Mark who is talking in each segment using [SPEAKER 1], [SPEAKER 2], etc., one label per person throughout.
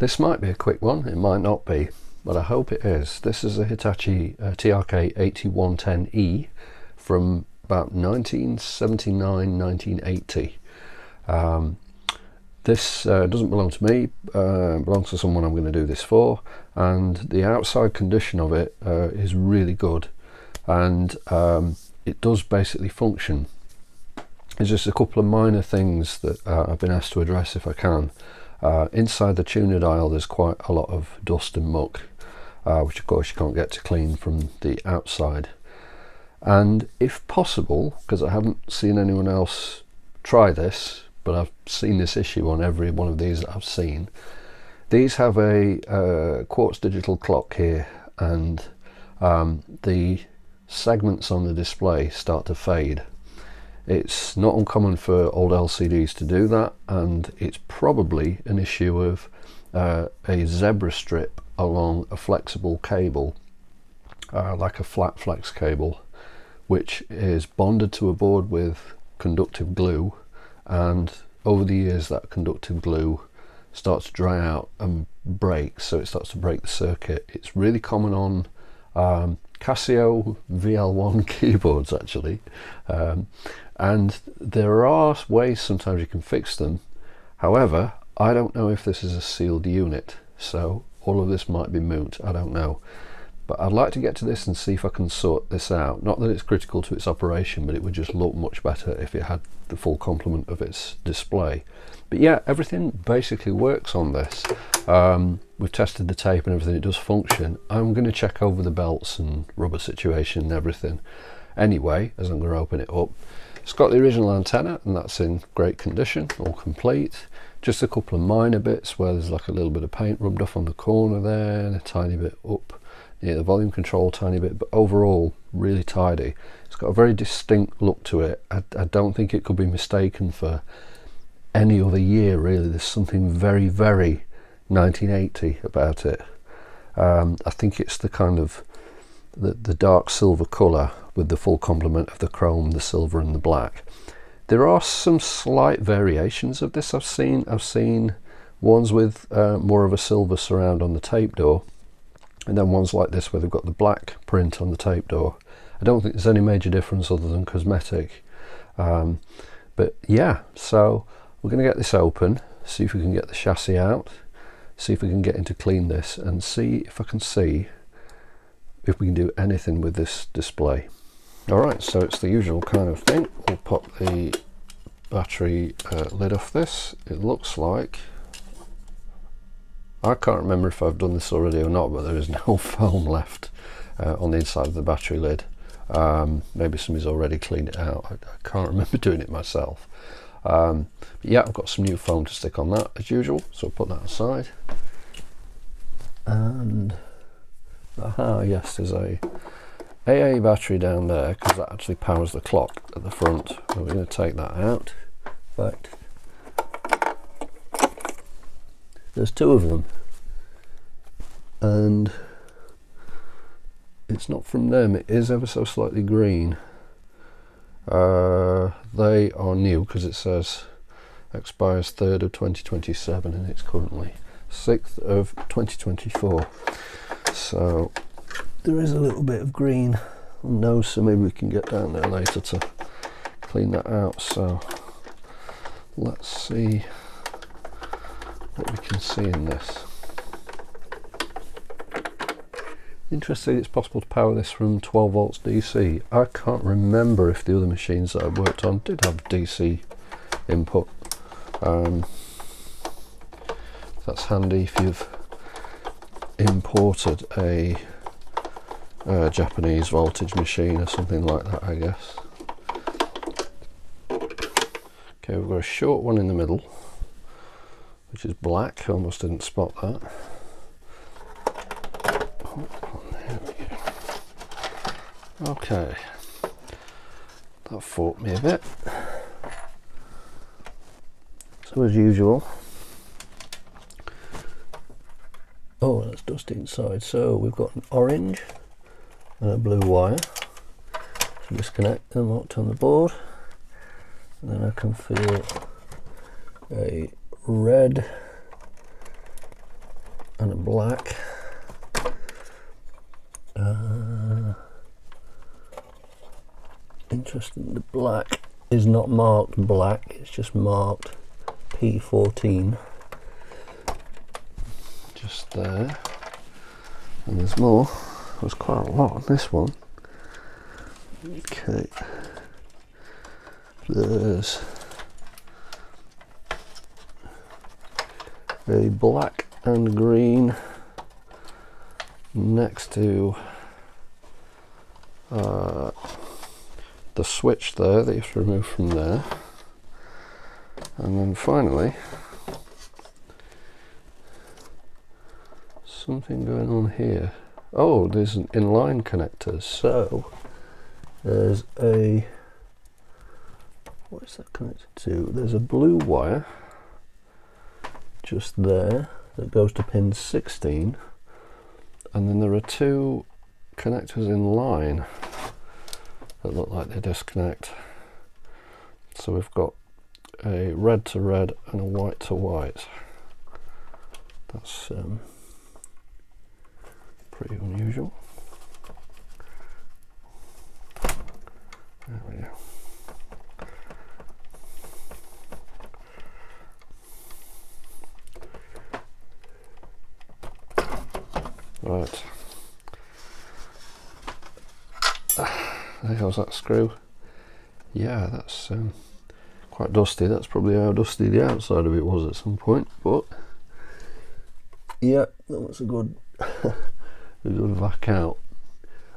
[SPEAKER 1] This might be a quick one, it might not be, but I hope it is. This is a Hitachi TRK-8110E from about 1979, 1980. This doesn't belong to me, it belongs to someone I'm going to do this for, and the outside condition of it is really good, and it does basically function. There's just a couple of minor things that I've been asked to address if I can. Inside the tuner dial there's quite a lot of dust and muck, which of course you can't get to clean from the outside. And if possible, because I haven't seen anyone else try this, but I've seen this issue on every one of these that I've seen, these have a quartz digital clock here, and the segments on the display start to fade. It's not uncommon for old LCDs to do that, and it's probably an issue of a zebra strip along a flexible cable, like a flat flex cable, which is bonded to a board with conductive glue, and over the years that conductive glue starts to dry out and break, so it starts to break the circuit. It's really common on Casio VL1 keyboards actually, and there are ways sometimes you can fix them. However, I don't know if this is a sealed unit, so all of this might be moot, I don't know. But I'd like to get to this and see if I can sort this out. Not that it's critical to its operation, but it would just look much better if it had the full complement of its display. But yeah, everything basically works on this. We've tested the tape and everything, it does function. I'm going to check over the belts and rubber situation and everything anyway, as I'm going to open it up. It's got the original antenna, and that's in great condition, all complete. Just a couple of minor bits where there's like a little bit of paint rubbed off on the corner there, and a tiny bit up near the volume control, tiny bit, but overall really tidy. It's got a very distinct look to it. I don't think it could be mistaken for any other year really. There's something very, very 1980 about it. I think it's the kind of the dark silver colour with the full complement of the chrome, the silver and the black. There are some slight variations of this I've seen. I've seen ones with more of a silver surround on the tape door, and then ones like this where they've got the black print on the tape door. I don't think there's any major difference other than cosmetic. But yeah, so we're going to get this open, see if we can get the chassis out, see if we can get in to clean this, and see if I can see if we can do anything with this display. Alright, so it's the usual kind of thing. We'll pop the battery lid off this. It looks like, I can't remember if I've done this already or not, but there is no foam left on the inside of the battery lid. Maybe somebody's already cleaned it out. I can't remember doing it myself. But yeah, I've got some new foam to stick on that as usual, so I'll put that aside. And yes, there's a AA battery down there, because that actually powers the clock at the front. We're going to take that out. But there's two of them, and it's not from them. It is ever so slightly green. They are new because it says expires 3rd of 2027 and it's currently 6th of 2024. So there is a little bit of green on those, so maybe we can get down there later to clean that out. So let's see what we can see in this. Interesting, it's possible to power this from 12 volts DC. I can't remember if the other machines that I worked on did have DC input. That's handy if you've imported a Japanese voltage machine or something like that, I guess. Okay, we've got a short one in the middle, which is black. I almost didn't spot that. Okay, that fought me a bit. So as usual, oh, that's dusty inside. So we've got an orange and a blue wire. So disconnect them, locked on the board, and then I can feel a red and a black. Interesting, the black is not marked black, it's just marked P14. Just there. And there's more. There's quite a lot on this one. Okay. There's a black and green next to the switch there that you have to remove from there. And then finally, something going on here. Oh, there's an inline connector. So there's a, what is that connected to? There's a blue wire just there that goes to pin 16, and then there are two connectors in line that look like they disconnect. So we've got a red to red and a white to white. That's pretty unusual. There we go. Right. There goes that screw. Yeah, that's quite dusty. That's probably how dusty the outside of it was at some point, but yeah, that was a good a good vac out.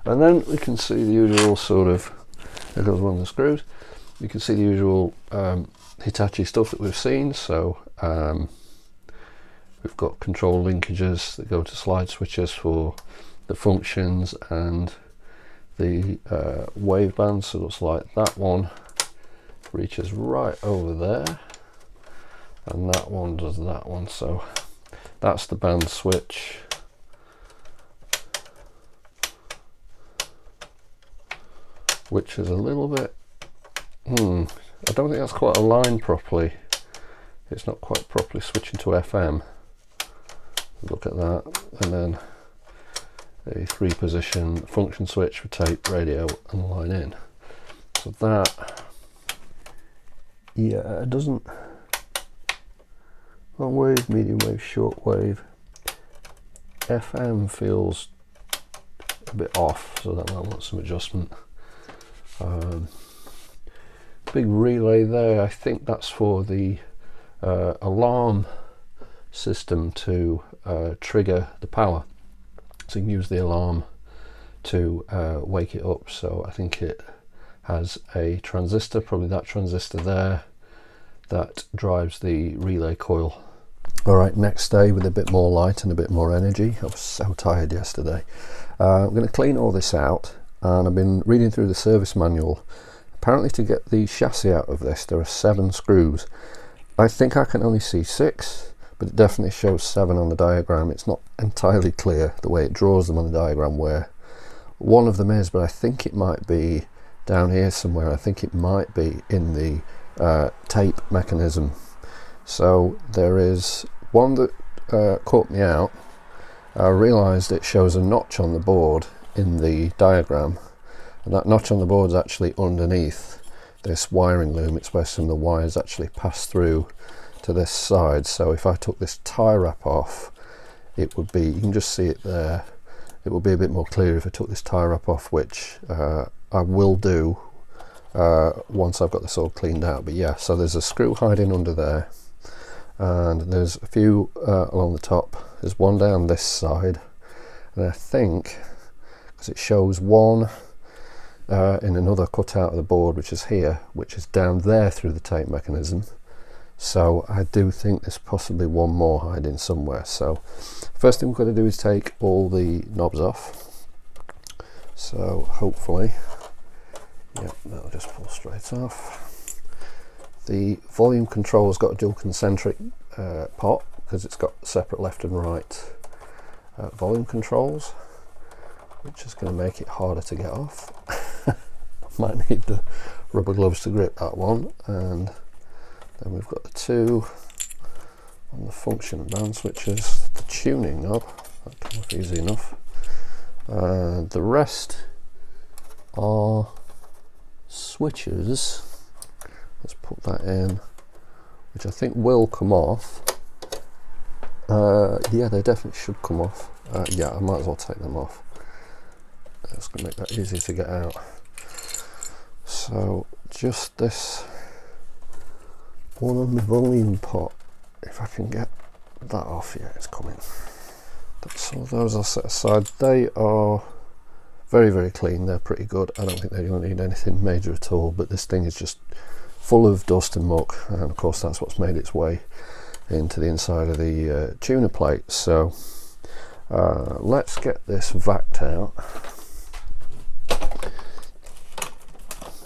[SPEAKER 1] And then we can see the usual sort of, there goes one of the screws. You can see the usual Hitachi stuff that we've seen. So we've got control linkages that go to slide switches for the functions and the wave bands. So it looks like that one reaches right over there, and that one does that one. So that's the band switch. Which is a little bit, I don't think that's quite aligned properly. It's not quite properly switching to FM. Look at that. And then a 3-position function switch for tape, radio and line in. So that, yeah, it doesn't, long wave, medium wave, short wave. FM feels a bit off, so that might want some adjustment. Big relay there, I think that's for the alarm system to trigger the power. So you can use the alarm to wake it up. So I think it has a transistor, probably that transistor there, that drives the relay coil. Alright, next day with a bit more light and a bit more energy. I was so tired yesterday. I'm going to clean all this out, and I've been reading through the service manual. Apparently to get the chassis out of this there are 7 screws. I think I can only see 6, but it definitely shows 7 on the diagram. It's not entirely clear the way it draws them on the diagram where one of them is, but I think it might be down here somewhere. I think it might be in the tape mechanism. So there is one that caught me out. I realised it shows a notch on the board in the diagram, and that notch on the board is actually underneath this wiring loom. It's where some of the wires actually pass through to this side. So if I took this tie wrap off, it would be, you can just see it there, it will be a bit more clear if I took this tie wrap off, which I will do once I've got this all cleaned out. But yeah, so there's a screw hiding under there, and there's a few along the top. There's one down this side, and I think, because it shows one in another cutout of the board, which is here, which is down there through the tape mechanism. So I do think there's possibly one more hiding somewhere. So first thing we're going to do is take all the knobs off. So hopefully, yeah, that'll just pull straight off. The volume control's got a dual concentric pot, because it's got separate left and right volume controls, which is going to make it harder to get off. Might need the rubber gloves to grip that one. And then we've got the 2 on the function band switches, the tuning knob, that came off easy enough. The rest are switches. Let's put that in, which I think will come off. Yeah, they definitely should come off. Yeah, I might as well take them off. It's going to make that easier to get out. So just this one on the volume pot, if I can get that off. Yeah, it's coming. So those I'll set aside. They are very, very clean. They're pretty good. I don't think they're going to need anything major at all, but this thing is just full of dust and muck, and of course that's what's made its way into the inside of the tuner plate. So let's get this vac out.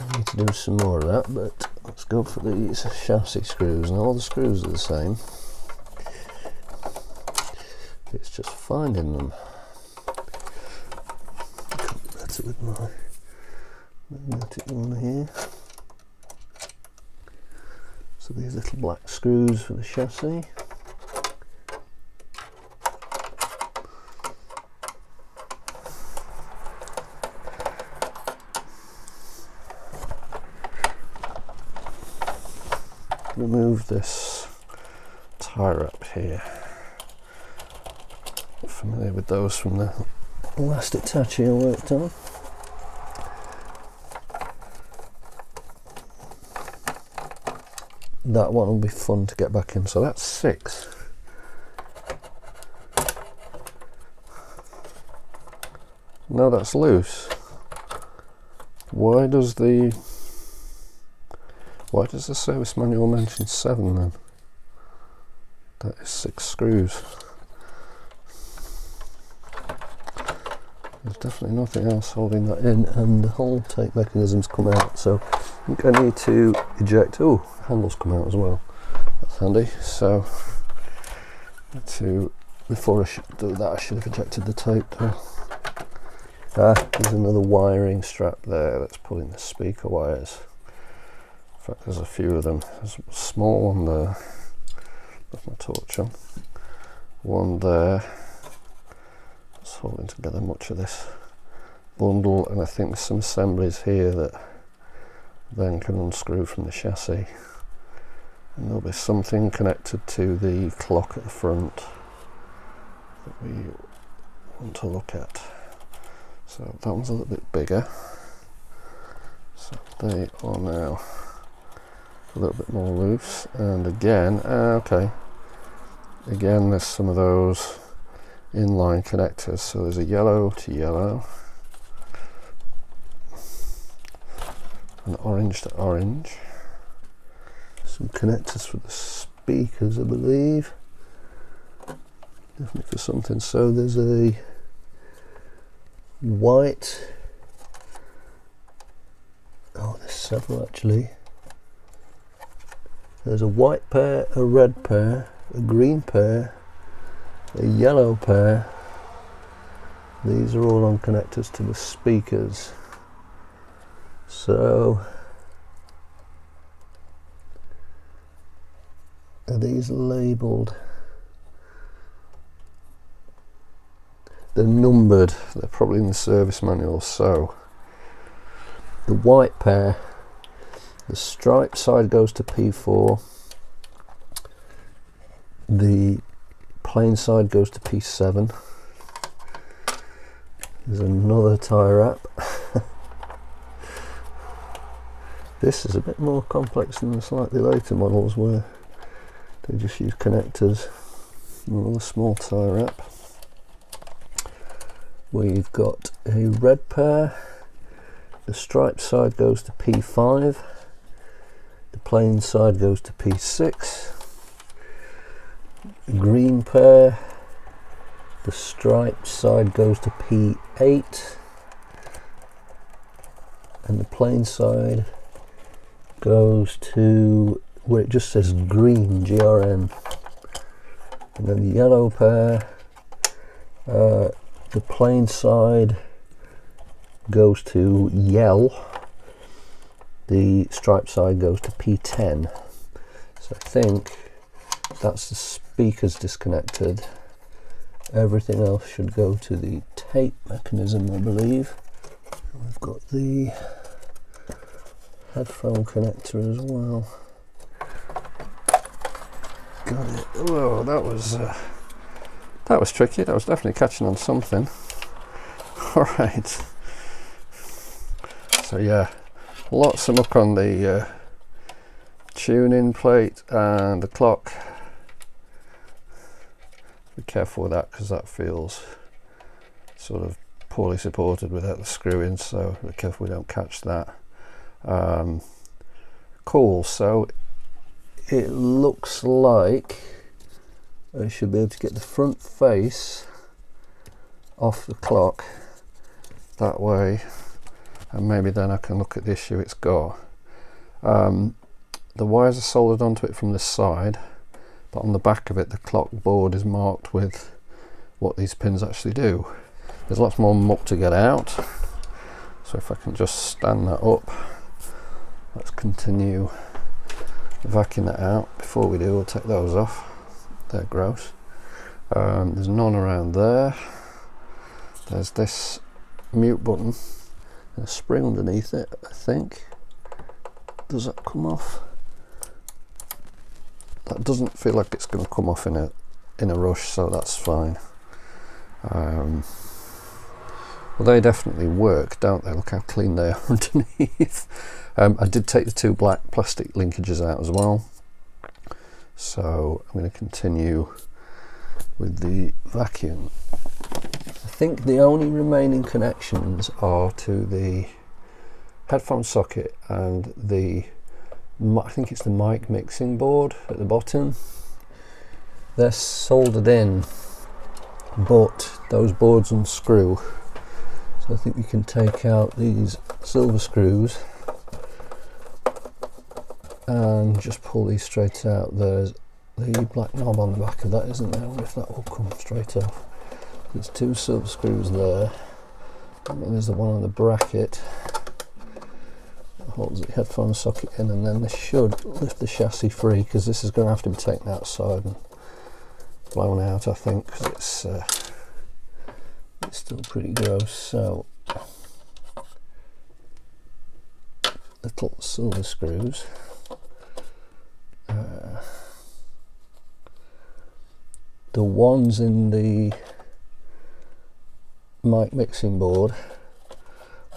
[SPEAKER 1] I need to do some more of that, but let's go for these chassis screws, and all the screws are the same. It's just finding them. Could be better with my magnetic one here. So these little black screws for the chassis. Remove this tie wrap here. Familiar with those from the last Hitachi I worked on. That one will be fun to get back in. So that's 6. No, that's loose. Why does the service manual mention 7 then? That is 6 screws. There's definitely nothing else holding that in, and the whole tape mechanism's come out, so I think I need to eject. Oh, handles come out as well. That's handy. So before I should do that, I should have ejected the tape though. There's another wiring strap there. Let's pull in the speaker wires. In fact, there's a few of them. There's a small one there. Left my torch on. One there. It's holding together much of this bundle, and I think there's some assemblies here that then can unscrew from the chassis, and there'll be something connected to the clock at the front that we want to look at. So that one's a little bit bigger, so they are now a little bit more loose. And again, okay, again there's some of those inline connectors. So there's a yellow to yellow, an orange to orange, some connectors for the speakers I believe, definitely for something. So there's a white, oh there's several actually. There's a white pair, a red pair, a green pair, a yellow pair. These are all on connectors to the speakers. So are these labelled? They're numbered. They're probably in the service manual. So the white pair, the stripe side goes to P4, the plain side goes to P7. There's another tie wrap. This is a bit more complex than the slightly later models where they just use connectors. Another small tie wrap. We've got a red pair. The striped side goes to P5. The plain side goes to P6. Green pair, the striped side goes to P8, and the plain side goes to where it just says green, GRN. And then the yellow pair, the plain side goes to yell, the striped side goes to P10. So I think that's the speakers disconnected. Everything else should go to the tape mechanism, I believe. We've got the headphone connector as well. Got it. Whoa, that was tricky. That was definitely catching on something. All right. So yeah, lots of muck on the tuning plate and the clock. Be careful with that because that feels sort of poorly supported without the screw in, so be careful we don't catch that. Cool, so it looks like I should be able to get the front face off the clock that way, and maybe then I can look at the issue it's got. The wires are soldered onto it from the side, but on the back of it the clock board is marked with what these pins actually do. There's lots more muck to get out, so if I can just stand that up, let's continue vacuuming that out. Before we do, we'll take those off. They're gross. There's none around there. There's this mute button and a spring underneath it, I think. Does that come off? That doesn't feel like it's going to come off in a rush, so that's fine. Well, they definitely work, don't they? Look how clean they are underneath. I did take the two black plastic linkages out as well, so I'm going to continue with the vacuum. I think the only remaining connections are to the headphone socket and the, I think it's the mic mixing board at the bottom. They're soldered in, but those boards unscrew, so I think we can take out these silver screws and just pull these straight out. There's the black knob on the back of that, isn't there? I wonder if that will come straight off. There's two silver screws there, and then there's the one on the bracket that holds the headphone socket in, and then this should lift the chassis free, because this is going to have to be taken outside and blown out, I think, because it's still pretty gross. So little silver screws. The ones in the mic mixing board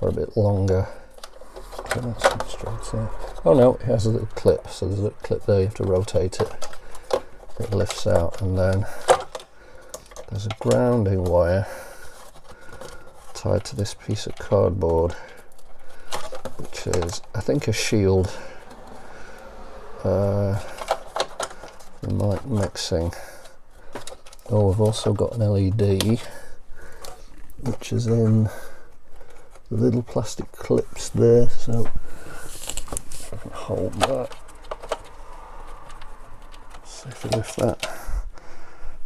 [SPEAKER 1] are a bit longer. That's straight out. Oh no, it has a little clip, so there's a little clip there, you have to rotate it. It lifts out, and then there's a grounding wire tied to this piece of cardboard, which is, I think, a shield for mic mixing. Oh, we've also got an LED, which is in the little plastic clips there, so if I can hold that, see if I lift that,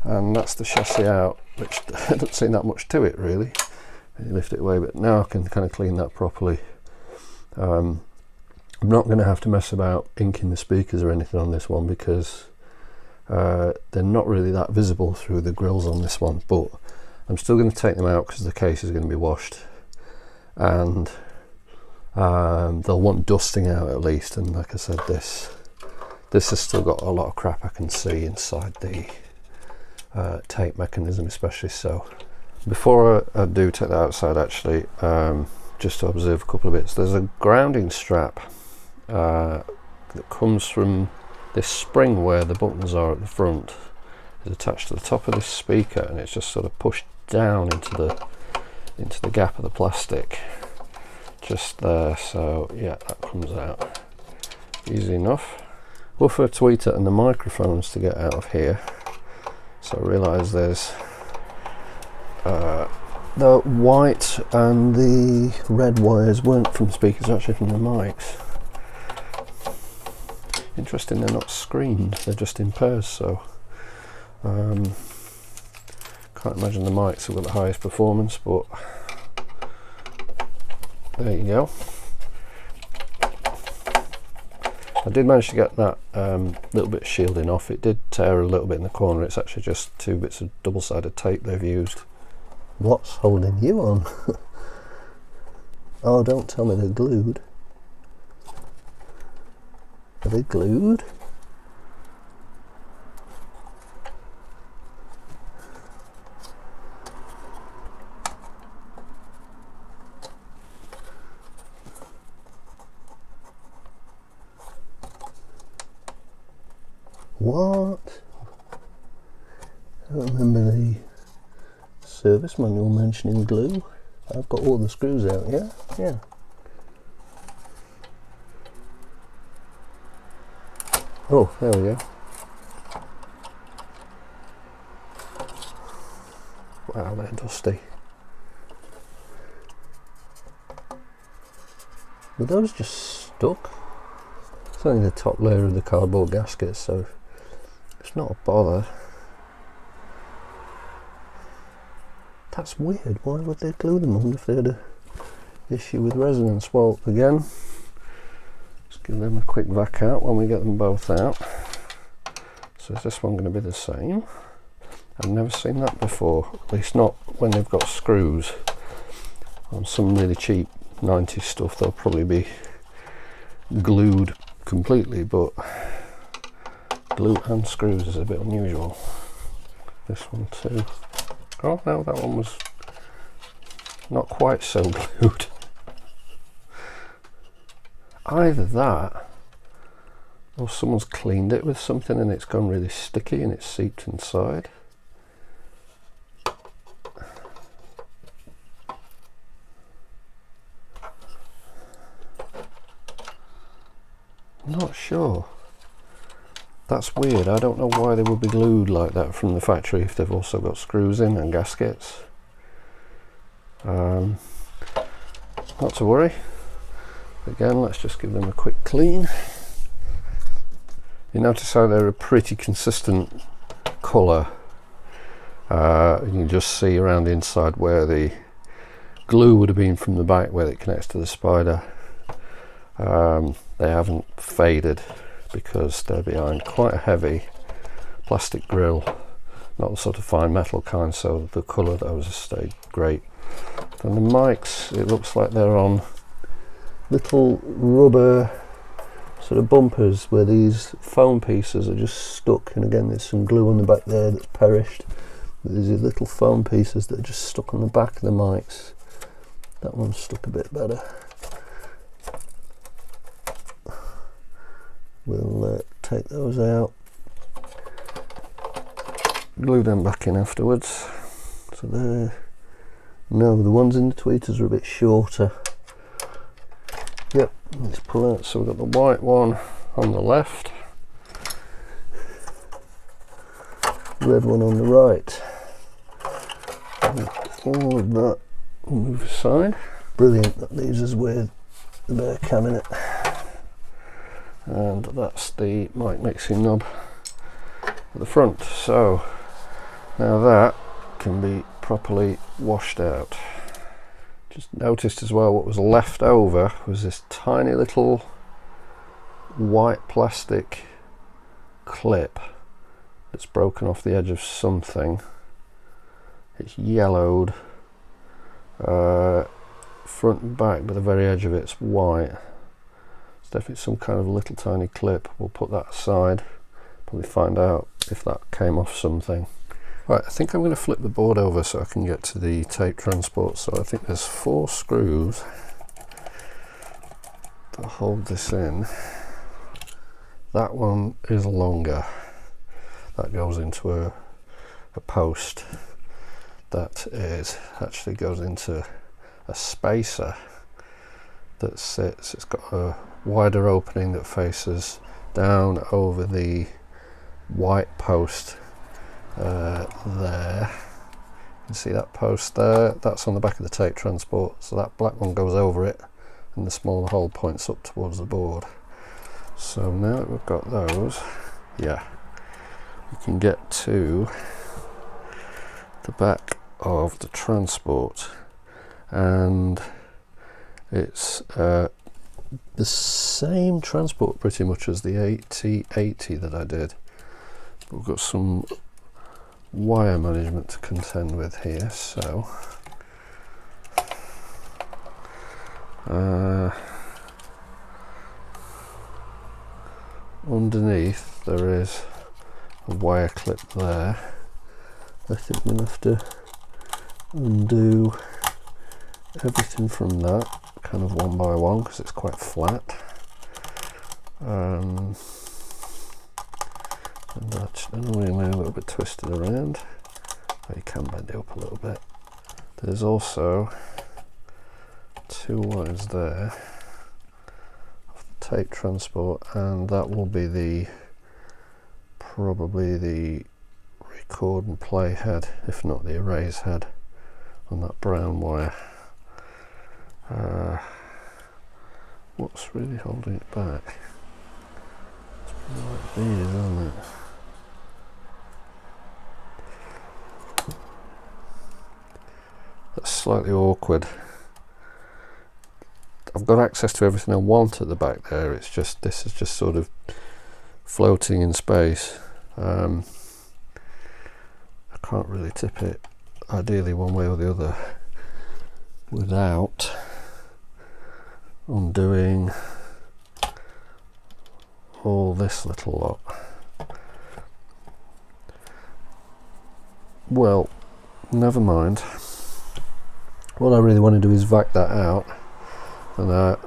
[SPEAKER 1] and that's the chassis out, which I don't see that much to it really. You lift it away, but now I can kind of clean that properly. I'm not going to have to mess about inking the speakers or anything on this one, because they're not really that visible through the grills on this one, but I'm still going to take them out because the case is going to be washed, and they'll want dusting out at least. And like I said, this has still got a lot of crap I can see inside the tape mechanism especially. So before I do take that outside, actually, just to observe a couple of bits. There's a grounding strap that comes from this spring where the buttons are at the front. It's attached to the top of this speaker, and it's just sort of pushed down into the gap of the plastic just there. So yeah, that comes out easy enough. Woofer, tweeter and the microphones to get out of here. So I realise there's the white and the red wires weren't from speakers, actually from the mics. Interesting, they're not screened, they're just in pairs, so can't imagine the mics have got the highest performance, but there you go. I did manage to get that little bit of shielding off. It did tear a little bit in the corner. It's actually just 2 bits of double-sided tape they've used. What's holding you on? Oh, don't tell me they're glued. Are they glued? What? I don't remember the service manual mentioning glue. I've got all the screws out, yeah? Yeah. Oh, there we go. Wow, they're dusty. Were those just stuck? It's only the top layer of the cardboard gasket, so it's not a bother. That's weird. Why would they glue them on if they had an issue with resonance? Well, again, let's give them a quick vac out when we get them both out. So is this one going to be the same? I've never seen that before, at least not when they've got screws. On some really cheap 90s stuff they'll probably be glued completely, but glue and screws is a bit unusual. This one too. Oh no, that one was not quite so glued. Either that or someone's cleaned it with something and it's gone really sticky and it's seeped inside. I'm not sure. That's weird. I don't know why they would be glued like that from the factory if they've also got screws in and gaskets. Not to worry. Again, let's just give them a quick clean. You notice how they're a pretty consistent colour. You can just see around the inside where the glue would have been from the back where it connects to the spider. They haven't faded because they're behind quite a heavy plastic grill, not the sort of fine metal kind, so the colour of those has stayed great. And the mics, it looks like they're on little rubber sort of bumpers where these foam pieces are just stuck, and again there's some glue on the back there that's perished. There's these little foam pieces that are just stuck on the back of the mics. That one's stuck a bit better. We'll take those out, glue them back in afterwards. So there. No, the ones in the tweeters are a bit shorter. Yep, let's pull out. So we've got the white one on the left, red one on the right. And all of that we'll move aside. Brilliant, that leaves us with the bare cam in it. And that's the mic mixing knob at the front. So now that can be properly washed out. Just noticed as well what was left over was this tiny little white plastic clip that's broken off the edge of something. It's yellowed front and back, but the very edge of it's white. It's definitely some kind of little tiny clip. We'll put that aside, probably find out if that came off something. Right, I think I'm going to flip the board over so I can get to the tape transport. So I think there's 4 screws that hold this in. That one is longer. That goes into a post. That actually goes into a spacer that sits. It's got a wider opening that faces down over the white post there. You can see that post there. That's on the back of the tape transport. So that black one goes over it, and the smaller hole points up towards the board. So now that we've got those, yeah, we can get to the back of the transport, and it's the same transport pretty much as the AT80 that I did. We've got some wire management to contend with here, so underneath there is a wire clip there. I think we'll have to undo everything from that kind of one by one because it's quite flat. And actually, normally a little bit twisted around. Oh, you can bend it up a little bit. There's also two wires there of the tape transport, and that will be the probably the record and play head, if not the erase head, on that brown wire. What's really holding it back? It's like these, isn't it? That's slightly awkward. I've got access to everything I want at the back there. It's just, this is just sort of floating in space. I can't really tip it ideally one way or the other without undoing all this little lot. Well, never mind. What I really want to do is vac that out, and I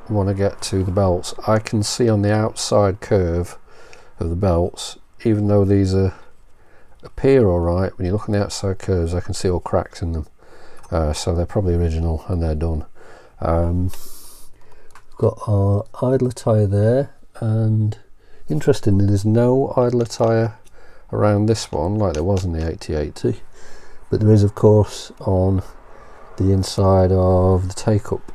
[SPEAKER 1] want to get to the belts. I can see on the outside curve of the belts, even though these appear alright, when you look on the outside curves I can see all cracks in them. So they're probably original and they're done. We've got our idler tyre there, and interestingly there's no idler tyre around this one like there was in the 8080, but there is of course on the inside of the take-up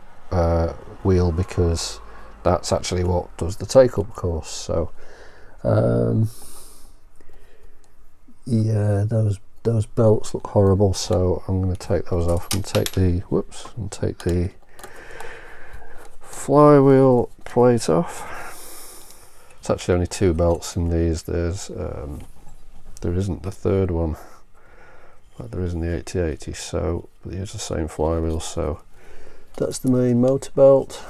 [SPEAKER 1] wheel, because that's actually what does the take-up course. So yeah, those belts look horrible, so I'm going to take those off and take the flywheel plate off. It's actually only two belts in these. There's there isn't the third one like there is in the 8080, so but they use the same flywheel. So that's the main motor belt.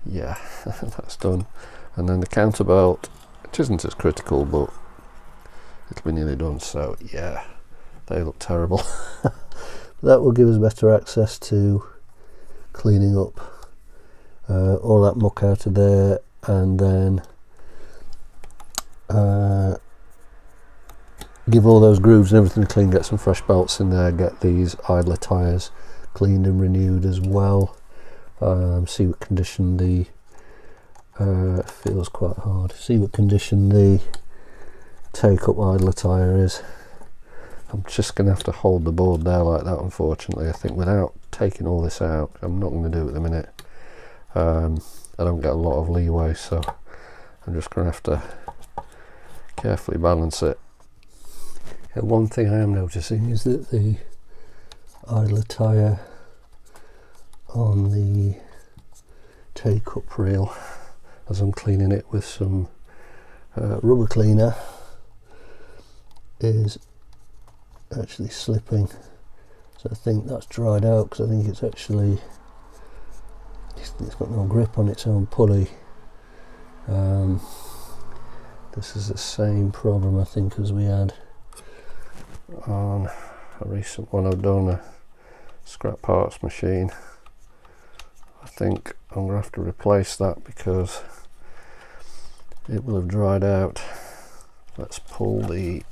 [SPEAKER 1] Yeah, that's done. And then the counter belt, which isn't as critical, but it'll be nearly done. So yeah, they look terrible. That will give us better access to cleaning up all that muck out of there, and then give all those grooves and everything clean, get some fresh belts in there, get these idler tyres cleaned and renewed as well. See what condition the feels quite hard. See what condition the take-up idler tyre is. I'm just going to have to hold the board there like that, unfortunately. I think without taking all this out, I'm not going to do it at the minute. I don't get a lot of leeway, so I'm just going to have to carefully balance it. One thing I am noticing is that the idler tyre on the take-up reel, as I'm cleaning it with some rubber cleaner, is actually slipping. So I think that's dried out, because I think it's actually it's got no grip on its own pulley. This is the same problem I think as we had on a recent one I've done, a scrap parts machine. I think I'm going to have to replace that because it will have dried out. Let's pull the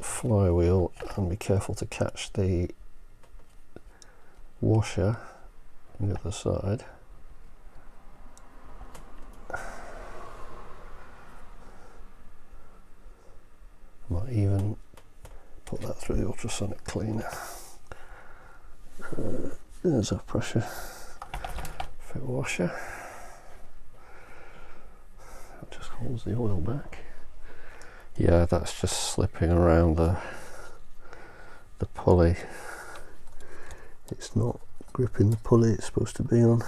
[SPEAKER 1] flywheel and be careful to catch the washer on the other side. Might even put that through the ultrasonic cleaner. There's a pressure fit washer. That just holds the oil back. Yeah, that's just slipping around the pulley. It's not gripping the pulley it's supposed to be on.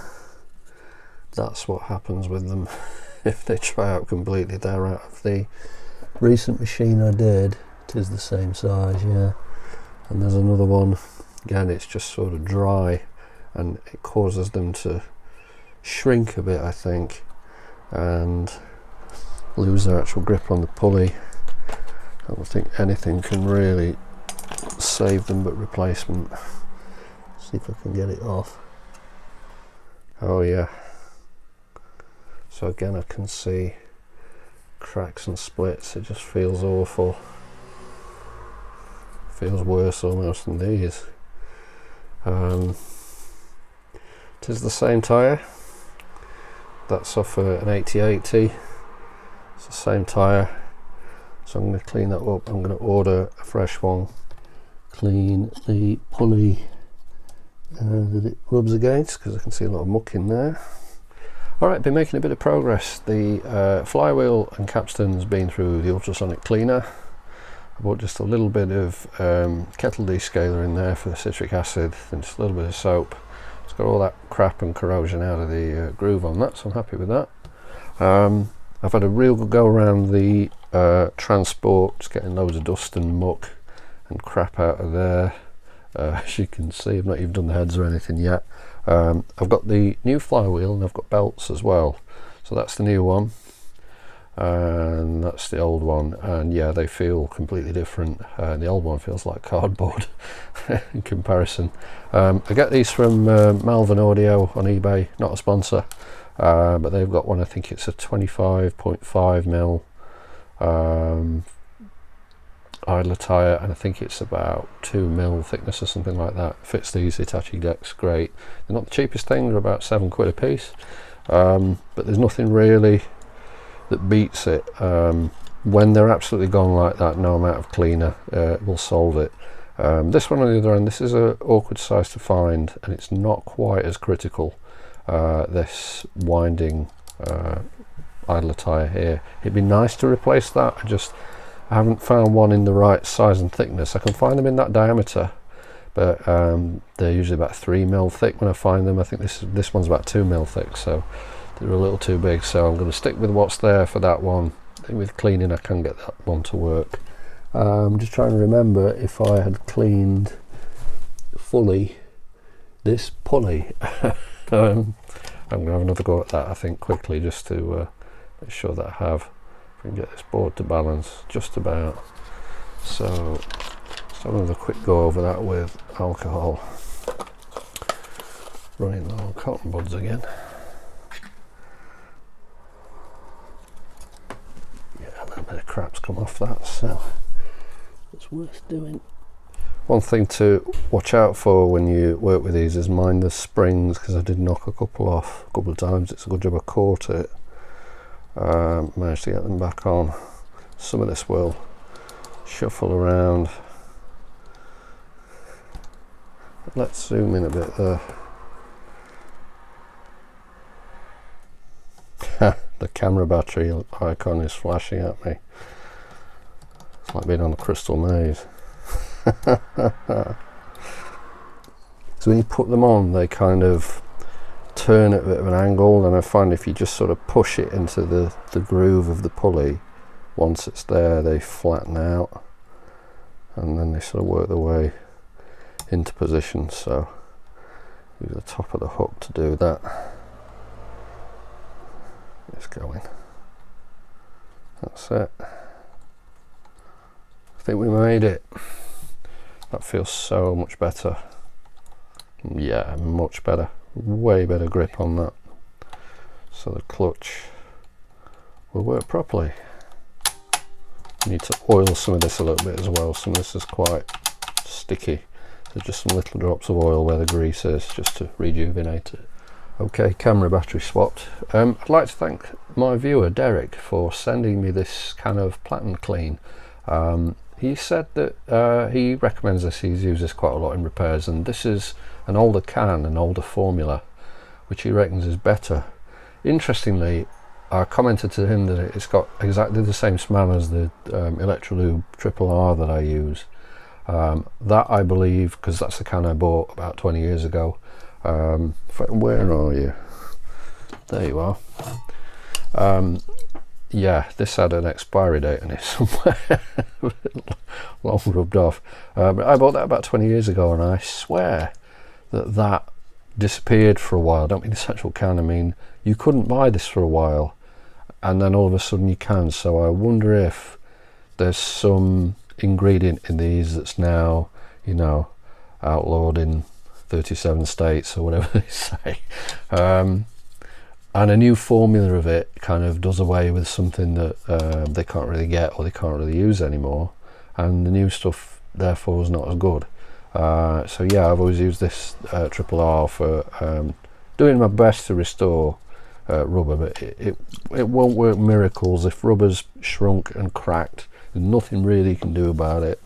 [SPEAKER 1] that's what happens with them if they try out completely. They're out of the recent machine I did. It is the same size, yeah. And there's another one, again it's just sort of dry and it causes them to shrink a bit, I think, and lose their actual grip on the pulley. I don't think anything can really save them but replacement. See if I can get it off. Oh yeah. So again I can see cracks and splits. It just feels awful. Feels worse almost than these. It is the same tyre. That's off an 8080. It's the same tyre. So I'm going to clean that up. I'm going to order a fresh one. Clean the pulley that it rubs against, because I can see a lot of muck in there. Alright, been making a bit of progress. The flywheel and capstan's been through the ultrasonic cleaner. I bought just a little bit of kettle descaler in there for the citric acid, and just a little bit of soap. It's got all that crap and corrosion out of the groove on that, so I'm happy with that. I've had a real good go around the transport, just getting loads of dust and muck and crap out of there. As you can see, I've not even done the heads or anything yet. I've got the new flywheel and I've got belts as well. So that's the new one and that's the old one, and yeah, they feel completely different. The old one feels like cardboard in comparison. I get these from Malvern Audio on eBay, not a sponsor, but they've got one, I think it's a 25.5mm idler tyre, and I think it's about 2mm thickness or something like that. Fits these Hitachi decks great. They're not the cheapest thing, they're about £7 a piece, but there's nothing really that beats it. When they're absolutely gone like that, no amount of cleaner will solve it. This one on the other end, this is an awkward size to find, and it's not quite as critical, this winding idler tyre here. It'd be nice to replace that. I haven't found one in the right size and thickness. I can find them in that diameter, but they're usually about 3mm thick when I find them. I think this one's about 2mm thick, so they're a little too big. So I'm going to stick with what's there for that one. I think with cleaning I can get that one to work. I'm just trying to remember if I had cleaned fully this pulley. I'm going to have another go at that, I think, quickly, just to make sure that I have. If we can get this board to balance just about. So let's have another quick go over that with alcohol. Running low on cotton buds again. Yeah, a little bit of crap's come off that, so it's worth doing. One thing to watch out for when you work with these is mind the springs, because I did knock a couple off a couple of times. It's a good job I caught it. Managed to get them back on. Some of this will shuffle around. Let's zoom in a bit there. The camera battery icon is flashing at me. It's like being on a crystal maze. So when you put them on, they kind of turn at a bit of an angle, and I find if you just sort of push it into the groove of the pulley, once it's there they flatten out and then they sort of work their way into position. So use the top of the hook to do that. It's going. That's it. I think we made it. That feels so much better. Yeah, much better. Way better grip on that. So the clutch will work properly. Need to oil some of this a little bit as well. Some of this is quite sticky. There's just some little drops of oil where the grease is, just to rejuvenate it. Okay, camera battery swapped. I'd like to thank my viewer Derek for sending me this can of Platinum Clean. He said that he recommends this. He's used this quite a lot in repairs, and this is an older can, an older formula, which he reckons is better. Interestingly, I commented to him that it's got exactly the same smell as the Electrolube RR that I use. That I believe, because that's the can I bought about 20 years ago. Where are you? There you are. Yeah, this had an expiry date on it somewhere. Long rubbed off. But I bought that about 20 years ago, and I swear that disappeared for a while. I don't mean this actual can, I mean you couldn't buy this for a while, and then all of a sudden you can. So I wonder if there's some ingredient in these that's now, you know, outlawed in 37 states or whatever they say, and a new formula of it kind of does away with something that they can't really get or they can't really use anymore, and the new stuff therefore is not as good. So yeah, I've always used this triple R for doing my best to restore rubber, but it won't work miracles. If rubber's shrunk and cracked, there's nothing really you can do about it.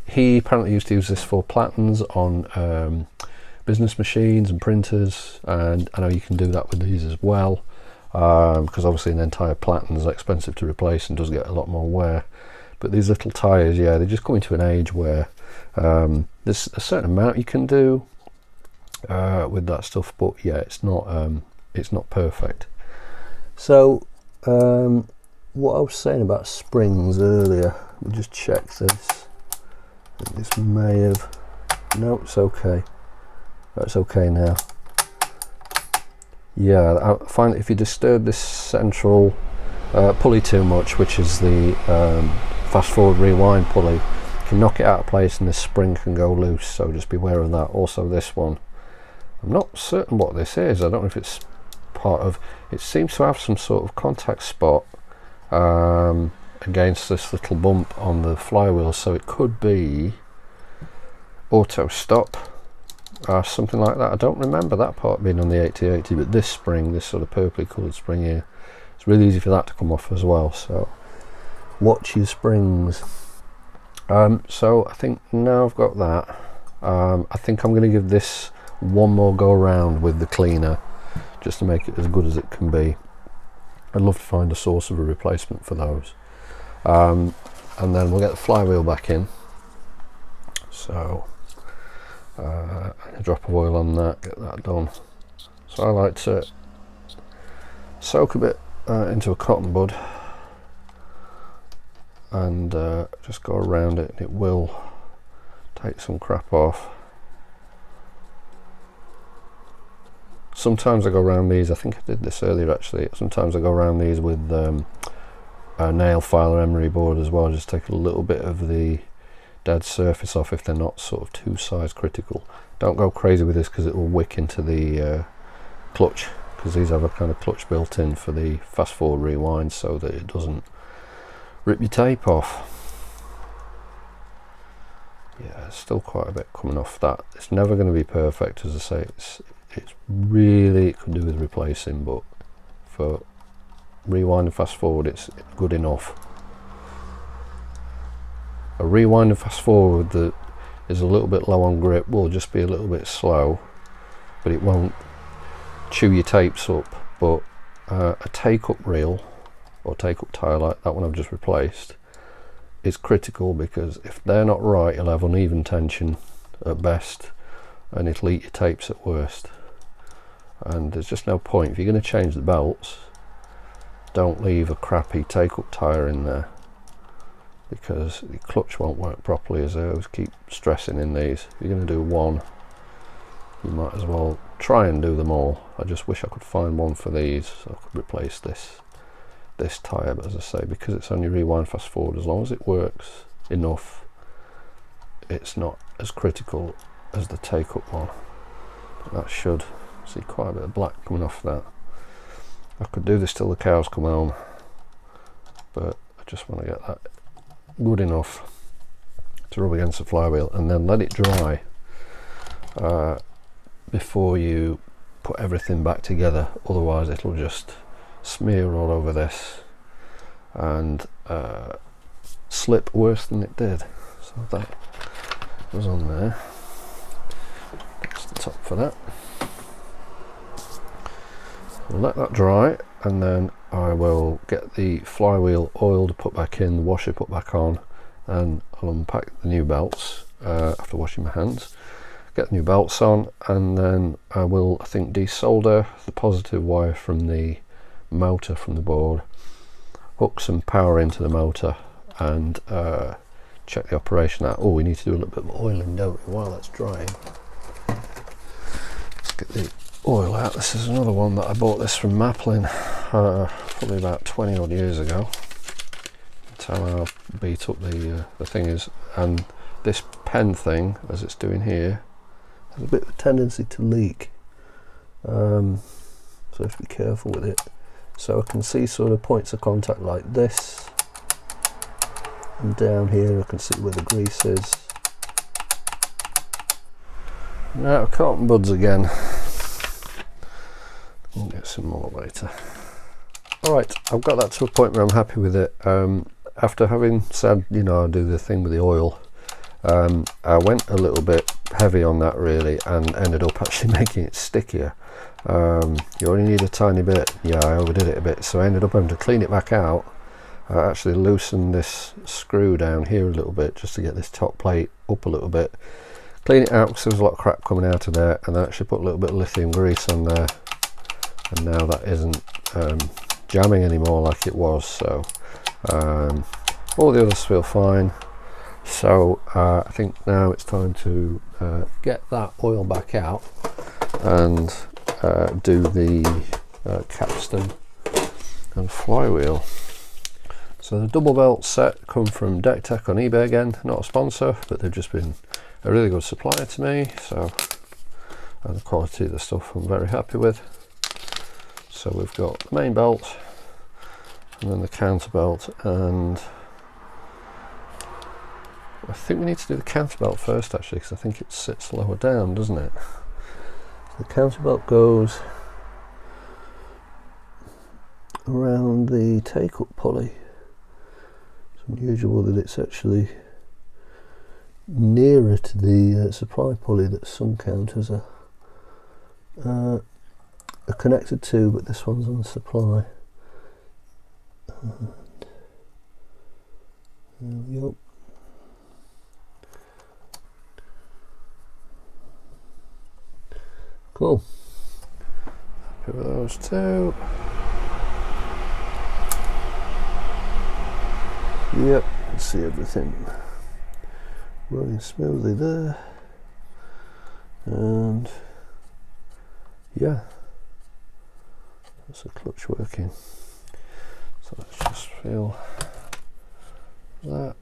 [SPEAKER 1] He apparently used to use this for platens on business machines and printers, and I know you can do that with these as well, because obviously an entire platen is expensive to replace and does get a lot more wear. But these little tyres, yeah, they just come into an age where there's a certain amount you can do with that stuff, but yeah, it's not perfect. So what I was saying about springs earlier, we just check this. This may have, no, it's okay. That's okay now. Yeah, I find that if you disturb this central pulley too much, which is the fast forward rewind pulley, you can knock it out of place and this spring can go loose, so just beware of that. Also this one, I'm not certain what this is. I don't know if it's part of, it seems to have some sort of contact spot against this little bump on the flywheel, so it could be auto stop, something like that. I don't remember that part being on the 8080, but this spring, this sort of purpley coloured spring here, it's really easy for that to come off as well, so watch your springs. So I think now I've got that, I think I'm going to give this one more go around with the cleaner just to make it as good as it can be. I'd love to find a source of a replacement for those, and then we'll get the flywheel back in. So a drop of oil on that, get that done. So I like to soak a bit into a cotton bud and just go around it, and it will take some crap off. Sometimes I go around these, I think I did this earlier actually, sometimes I go around these with a nail file or emery board as well, just take a little bit of the dead surface off if they're not sort of too size critical. Don't go crazy with this because it will wick into the clutch, because these have a kind of clutch built in for the fast forward rewind so that it doesn't rip your tape off. Yeah, there's still quite a bit coming off that. It's never going to be perfect, as I say. It's really, it could do with replacing, but for rewind and fast forward it's good enough. A rewind and fast forward that is a little bit low on grip will just be a little bit slow, but it won't chew your tapes up. But a take up reel or take up tyre like that one I've just replaced is critical, because if they're not right you'll have uneven tension at best and it'll eat your tapes at worst. And there's just no point. If you're going to change the belts, don't leave a crappy take up tyre in there, because the clutch won't work properly, as I always keep stressing in these. If you're going to do one, you might as well try and do them all. I just wish I could find one for these so I could replace this tyre, but as I say, because it's only rewind fast forward, as long as it works enough, it's not as critical as the take up one. But that should see quite a bit of black coming off that. I could do this till the cows come home, but I just want to get that good enough to rub against the flywheel and then let it dry before you put everything back together. Otherwise it'll just smear all over this and slip worse than it did. So that was on there. That's the top for that. We'll let that dry, and then I will get the flywheel oiled, put back in, the washer put back on, and I'll unpack the new belts after washing my hands, get the new belts on, and then I will, I think, desolder the positive wire from the motor from the board, hook some power into the motor, and check the operation out. Oh, we need to do a little bit of oiling, don't we, while that's drying. Let's get the oil out. This is another one that I bought this from Maplin probably about 20 odd years ago. That's how I beat up the thing is. And this pen thing, as it's doing here, has a bit of a tendency to leak, so I have to be careful with it. So I can see sort of points of contact like this, and down here I can see where the grease is. Now cotton buds again. We'll get some more later. Alright, I've got that to a point where I'm happy with it. After having said, you know, I'll do the thing with the oil, I went a little bit heavy on that really, and ended up actually making it stickier. You only need a tiny bit. Yeah, I overdid it a bit, so I ended up having to clean it back out. I actually loosened this screw down here a little bit just to get this top plate up a little bit. Clean it out because there was a lot of crap coming out of there, and I actually put a little bit of lithium grease on there, and now that isn't jamming anymore like it was. So all the others feel fine. So I think now it's time to get that oil back out and do the capstan and flywheel. So the double belt set come from Deck Tech on eBay again, not a sponsor, but they've just been a really good supplier to me. So, and the quality of the stuff I'm very happy with. So we've got the main belt, and then the counter belt, and I think we need to do the counter belt first actually, because I think it sits lower down, doesn't it? So the counter belt goes around the take-up pulley. It's unusual that it's actually nearer to the supply pulley that some counters are connected to, but this one's on the supply. And there we go. Cool. Happy with those two. Yep, you can see everything running smoothly there. And yeah, that's the clutch working. So let's just feel that.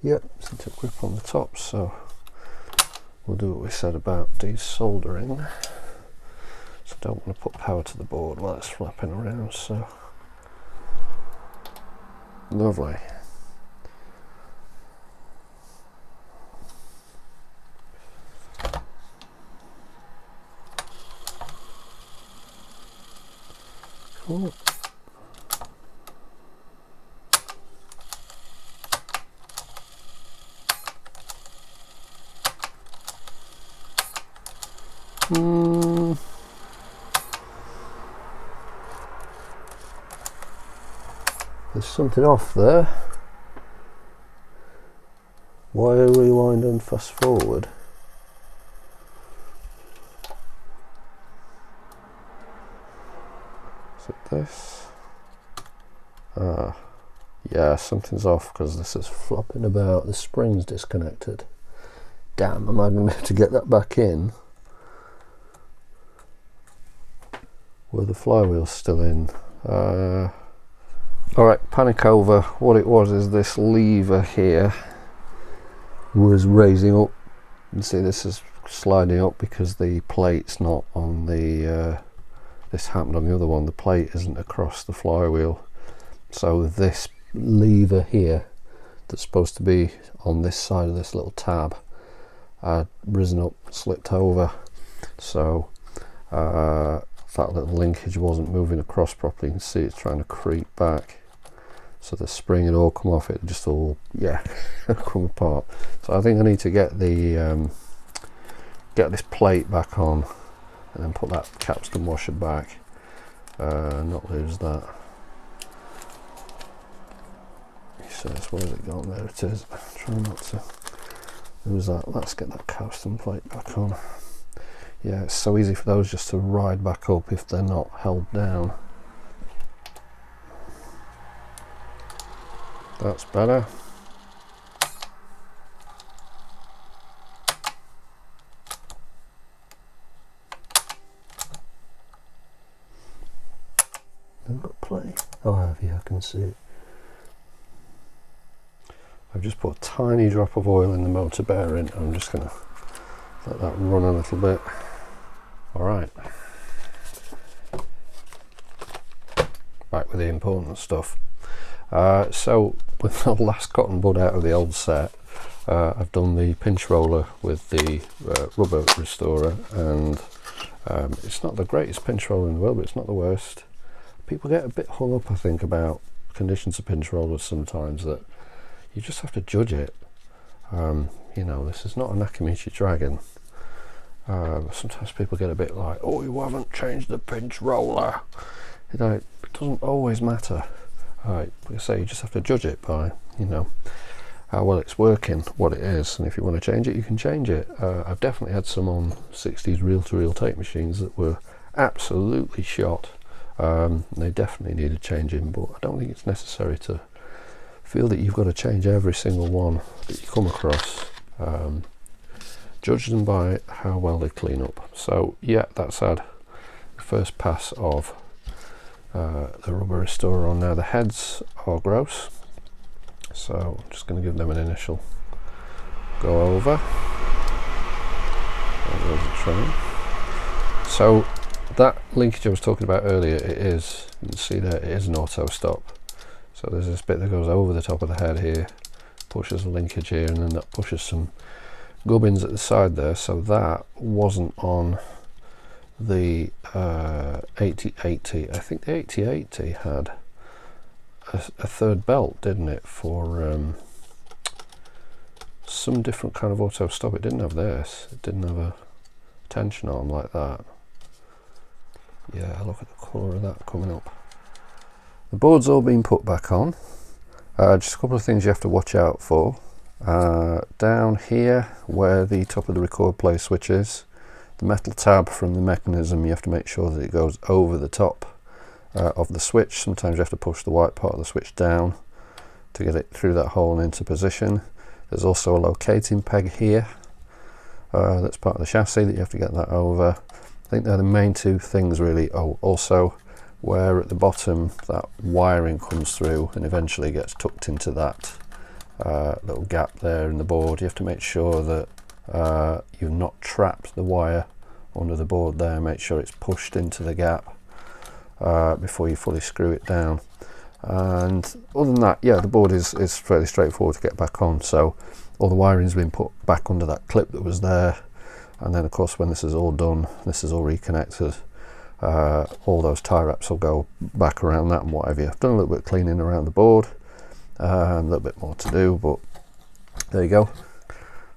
[SPEAKER 1] Yep, it's a grip on the top, so we'll do what we said about desoldering. So I don't want to put power to the board while it's flapping around, so lovely. Cool. There's something off there. Wire rewind and fast forward. Is it this? Yeah, something's off because this is flopping about. The spring's disconnected. Damn, am I going to be able to get that back in? Where the flywheel's still in. Alright, panic over. What it was is this lever here was raising up. You can see this is sliding up because the plate's not on the this happened on the other one. The plate isn't across the flywheel, so this lever here that's supposed to be on this side of this little tab had risen up, slipped over, so that little linkage wasn't moving across properly. You can see it's trying to creep back. so the spring had all come off, it just all, yeah, come apart. So I think I need to get the get this plate back on and then put that capstan washer back, not lose that. He says, where's it gone? There it is. Try not to lose that. Let's get that capstan plate back on. Yeah, it's so easy for those just to ride back up if they're not held down. That's better. I've got play. Oh, I have, yeah, I can see it. I've just put a tiny drop of oil in the motor bearing. I'm just going to let that run a little bit. All right. Back with the important stuff. So with the last cotton bud out of the old set, I've done the pinch roller with the rubber restorer, and it's not the greatest pinch roller in the world, but it's not the worst. People get a bit hung up, I think, about conditions of pinch rollers sometimes, that you just have to judge it. You know, this is not a Nakamichi Dragon. Sometimes people get a bit like, oh, you haven't changed the pinch roller. You know, it doesn't always matter. Like I say, you just have to judge it by, you know, how well it's working, what it is, and if you want to change it, you can change it. I've definitely had some on 60s reel-to-reel tape machines that were absolutely shot. They definitely needed changing, but I don't think it's necessary to feel that you've got to change every single one that you come across. Judge them by how well they clean up. So yeah, that's had the first pass of the rubber restorer on now. The heads are gross, so I'm just going to give them an initial go over. There's a train. So that linkage I was talking about earlier, it is, you can see there, it is an auto stop. So there's this bit that goes over the top of the head here, pushes the linkage here, and then that pushes some gubbins at the side there. So that wasn't on the 8080. I think the 8080 had a third belt, didn't it, for some different kind of auto stop. It didn't have this. It didn't have a tension arm like that. Yeah, look at the colour of that coming up. The board's all been put back on. Just a couple of things you have to watch out for. Down here where the top of the record play switch is, the metal tab from the mechanism, you have to make sure that it goes over the top of the switch. Sometimes you have to push the white part of the switch down to get it through that hole and into position. There's also a locating peg here that's part of the chassis that you have to get that over. I think they're the main two things really. Oh, also where at the bottom that wiring comes through and eventually gets tucked into that little gap there in the board. You have to make sure that you've not trapped the wire under the board there. Make sure it's pushed into the gap before you fully screw it down. And other than that, yeah, the board is fairly straightforward to get back on. So all the wiring's been put back under that clip that was there, and then of course when this is all done, this is all reconnected, all those tie wraps will go back around that and what have you. I've done a little bit of cleaning around the board, a little bit more to do, but there you go.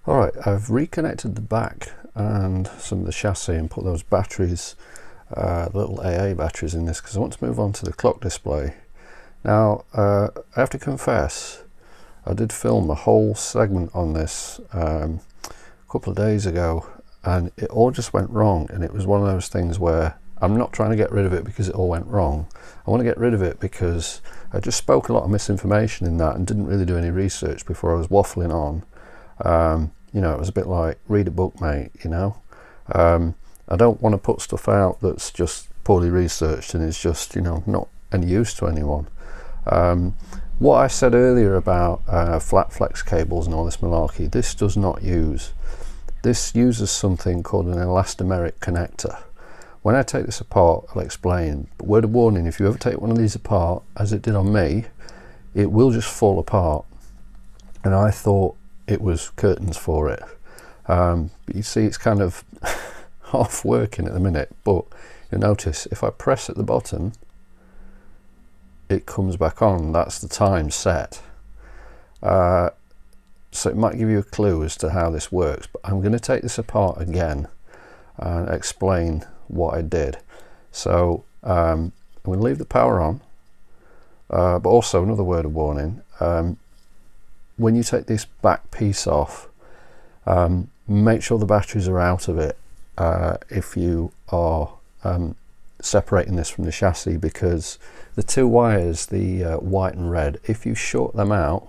[SPEAKER 1] Alright, I've reconnected the back and some of the chassis and put those batteries, little AA batteries in this, because I want to move on to the clock display. Now, I have to confess, I did film a whole segment on this a couple of days ago, and it all just went wrong, and it was one of those things where I'm not trying to get rid of it because it all went wrong. I want to get rid of it because I just spoke a lot of misinformation in that and didn't really do any research before I was waffling on. You know, it was a bit like, read a book, mate, you know. I don't want to put stuff out that's just poorly researched and it's just, you know, not any use to anyone. What I said earlier about flat flex cables and all this malarkey, this does not use. This uses something called an elastomeric connector. When I take this apart, I'll explain, but word of warning, if you ever take one of these apart, as it did on me, it will just fall apart. And I thought it was curtains for it. But you see it's kind of half working at the minute, but you'll notice if I press at the bottom, it comes back on, that's the time set. So it might give you a clue as to how this works, but I'm going to take this apart again and explain what I did. So I'm going to leave the power on, but also another word of warning, when you take this back piece off, make sure the batteries are out of it if you are separating this from the chassis, because the two wires, the white and red, if you short them out,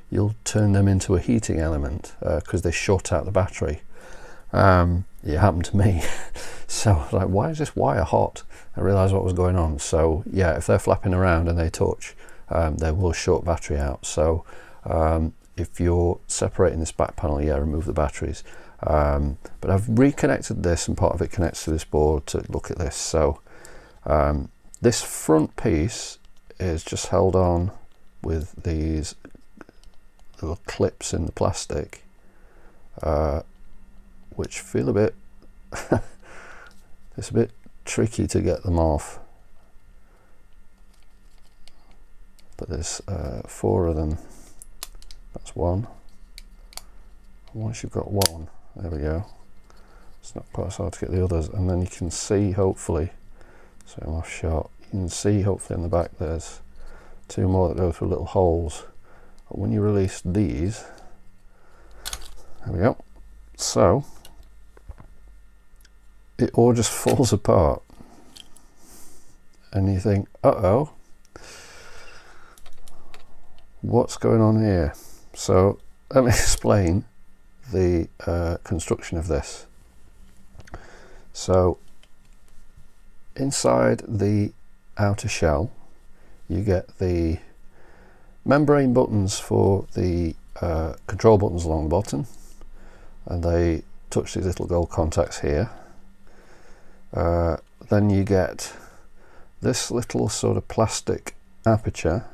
[SPEAKER 1] you'll turn them into a heating element because they short out the battery. It happened to me. So I was like, why is this wire hot? I realized what was going on. So yeah, if they're flapping around and they touch, they will short battery out. So if you're separating this back panel, yeah, remove the batteries. But I've reconnected this, and part of it connects to this board to look at this. So this front piece is just held on with these little clips in the plastic, which feel a bit it's a bit tricky to get them off, but there's 4 of them. That's one. Once you've got one, there we go, it's not quite so hard to get the others. And then you can see, hopefully, so I'm off shot, you can see hopefully in the back there's 2 more that go through little holes. But when you release these, there we go, so it all just falls apart, and you think, uh-oh, what's going on here? So let me explain the construction of this. So inside the outer shell, you get the membrane buttons for the control buttons along the bottom, and they touch these little gold contacts here. Then you get this little sort of plastic aperture.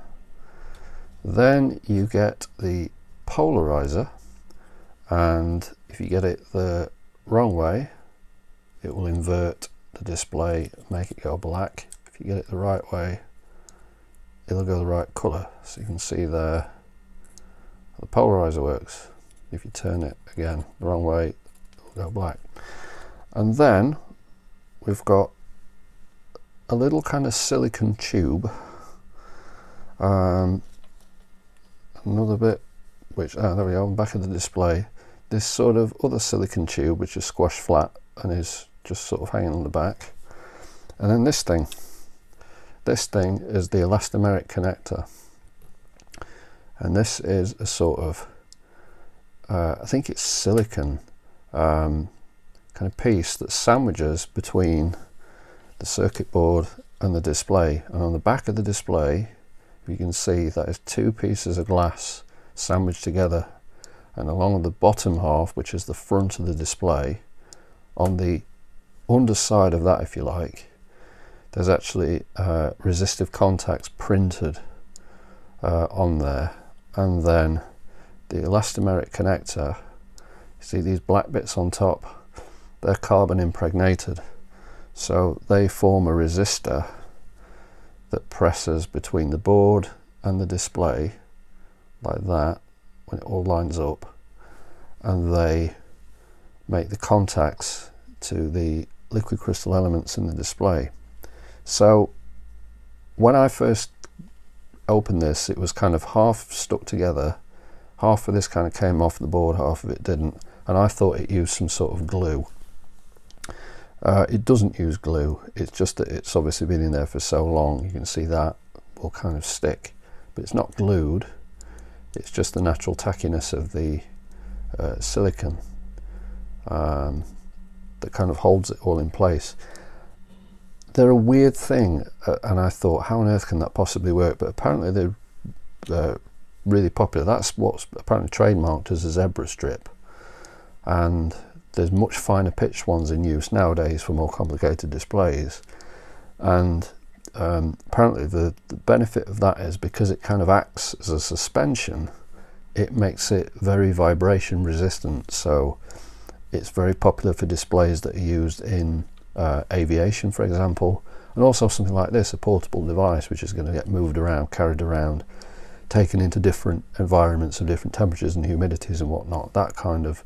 [SPEAKER 1] Then you get the polarizer, and if you get it the wrong way, it will invert the display, make it go black. If you get it the right way, it'll go the right colour. So you can see there the polarizer works. If you turn it again the wrong way, it'll go black. And then we've got a little kind of silicon tube, another bit which, there we go, on the back of the display, this sort of other silicon tube which is squashed flat and is just sort of hanging on the back. And then this thing is the elastomeric connector, and this is a sort of I think it's silicon kind of piece that sandwiches between the circuit board and the display. And on the back of the display, you can see that is 2 pieces of glass sandwiched together, and along the bottom half, which is the front of the display, on the underside of that, if you like, there's actually resistive contacts printed on there. And then the elastomeric connector, you see these black bits on top, they're carbon impregnated, so they form a resistor that presses between the board and the display like that when it all lines up, and they make the contacts to the liquid crystal elements in the display. So when I first opened this, it was kind of half stuck together. Half of this kind of came off the board, half of it didn't, and I thought it used some sort of glue. It doesn't use glue, it's just that it's obviously been in there for so long. You can see that will kind of stick, but it's not glued, it's just the natural tackiness of the silicon that kind of holds it all in place. They're a weird thing, and I thought, how on earth can that possibly work? But apparently they're really popular. That's what's apparently trademarked as a zebra strip, and there's much finer pitched ones in use nowadays for more complicated displays. And apparently the benefit of that is because it kind of acts as a suspension, it makes it very vibration resistant. So it's very popular for displays that are used in aviation, for example, and also something like this, a portable device which is going to get moved around, carried around, taken into different environments of different temperatures and humidities and whatnot. That kind of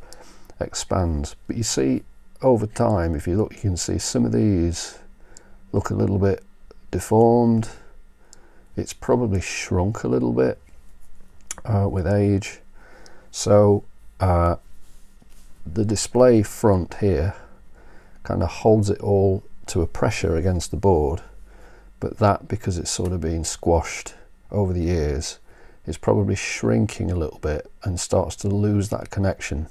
[SPEAKER 1] expands. But you see, over time, if you look, you can see some of these look a little bit deformed. It's probably shrunk a little bit with age. So the display front here kind of holds it all to a pressure against the board, but that, because it's sort of been squashed over the years, is probably shrinking a little bit and starts to lose that connection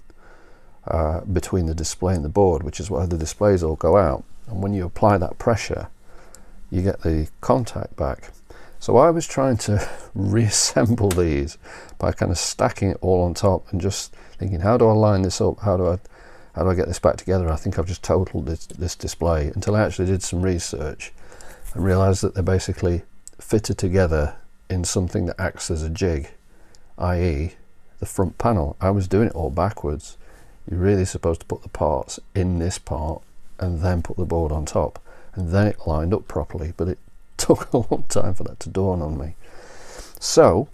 [SPEAKER 1] between the display and the board, which is why the displays all go out. And when you apply that pressure, you get the contact back. So I was trying to reassemble these by kind of stacking it all on top and just thinking, how do I line this up? How do I get this back together? I think I've just totaled this display, until I actually did some research and realized that they're basically fitted together in something that acts as a jig, i.e. the front panel. I was doing it all backwards. You're really supposed to put the parts in this part and then put the board on top, and then it lined up properly, but it took a long time for that to dawn on me. So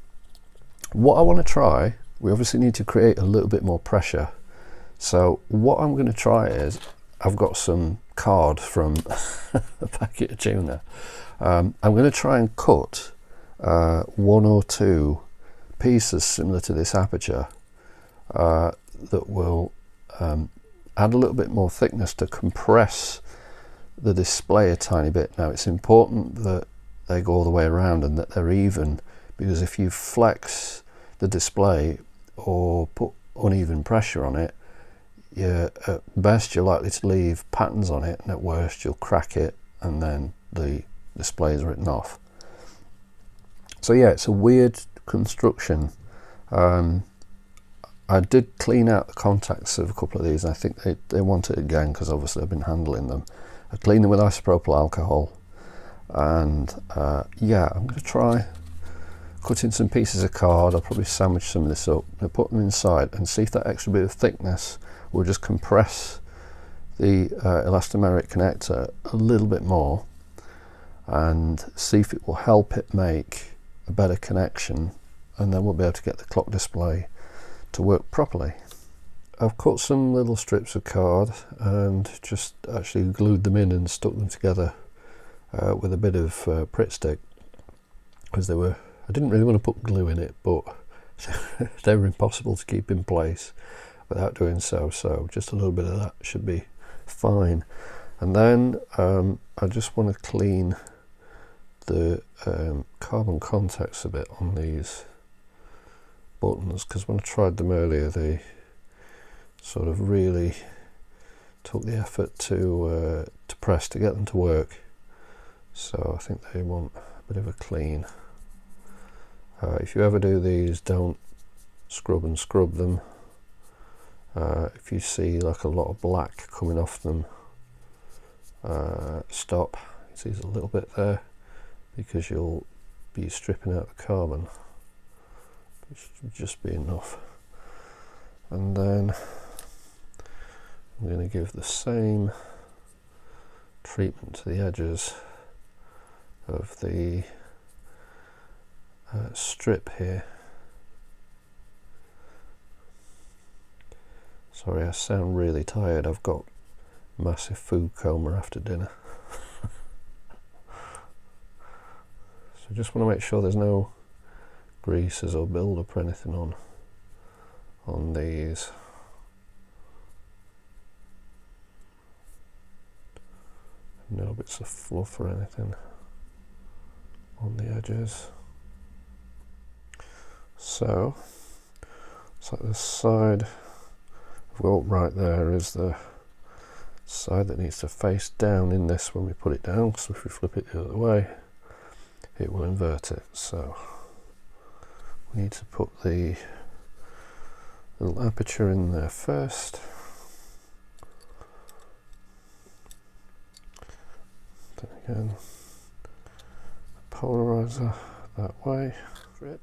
[SPEAKER 1] what I want to try, we obviously need to create a little bit more pressure. So what I'm going to try is, I've got some card from a packet of tuna. I'm going to try and cut 1 or 2 pieces similar to this aperture that will add a little bit more thickness to compress the display a tiny bit. Now, it's important that they go all the way around and that they're even, because if you flex the display or put uneven pressure on it, at best you're likely to leave patterns on it, and at worst you'll crack it and then the display is written off. So yeah, it's a weird construction. I did clean out the contacts of a couple of these, and I think they want it again because obviously I've been handling them. I cleaned them with isopropyl alcohol, and yeah, I'm going to try cutting some pieces of card. I'll probably sandwich some of this up and put them inside and see if that extra bit of thickness will just compress the elastomeric connector a little bit more, and see if it will help it make a better connection, and then we'll be able to get the clock display to work properly. I've cut some little strips of card and just actually glued them in and stuck them together with a bit of Pritt stick, because I didn't really want to put glue in it, but they were impossible to keep in place without doing so, so just a little bit of that should be fine. And then I just want to clean the carbon contacts a bit on these buttons, because when I tried them earlier, they sort of really took the effort to press to get them to work. So I think they want a bit of a clean. If you ever do these, don't scrub them. If you see like a lot of black coming off them, stop. You see there's a little bit there, because you'll be stripping out the carbon, which should just be enough. And then I'm going to give the same treatment to the edges of the strip here. Sorry, I sound really tired. I've got massive food coma after dinner. So just want to make sure there's no greases or build-up or anything on these. No bits of fluff or anything on the edges. So it's like the side I've got right there is the side that needs to face down in this when we put it down, so if we flip it the other way it will invert it. So we need to put the little aperture in there first. Then again, polarizer that way. It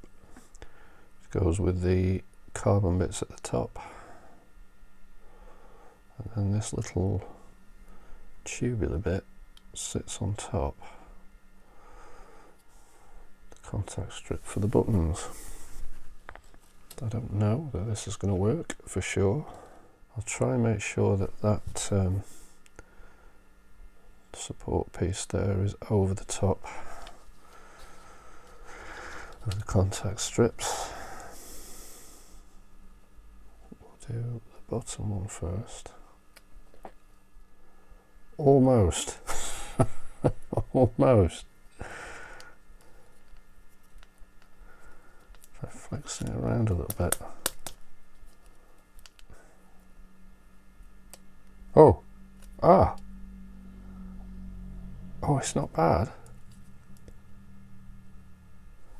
[SPEAKER 1] goes with the carbon bits at the top, and then this little tubular bit sits on top. The contact strip for the buttons. I don't know that this is going to work for sure. I'll try and make sure that that support piece there is over the top of the contact strips. We'll do the bottom one first. Almost. Almost. Try flexing it around a little bit. Oh, oh, it's not bad.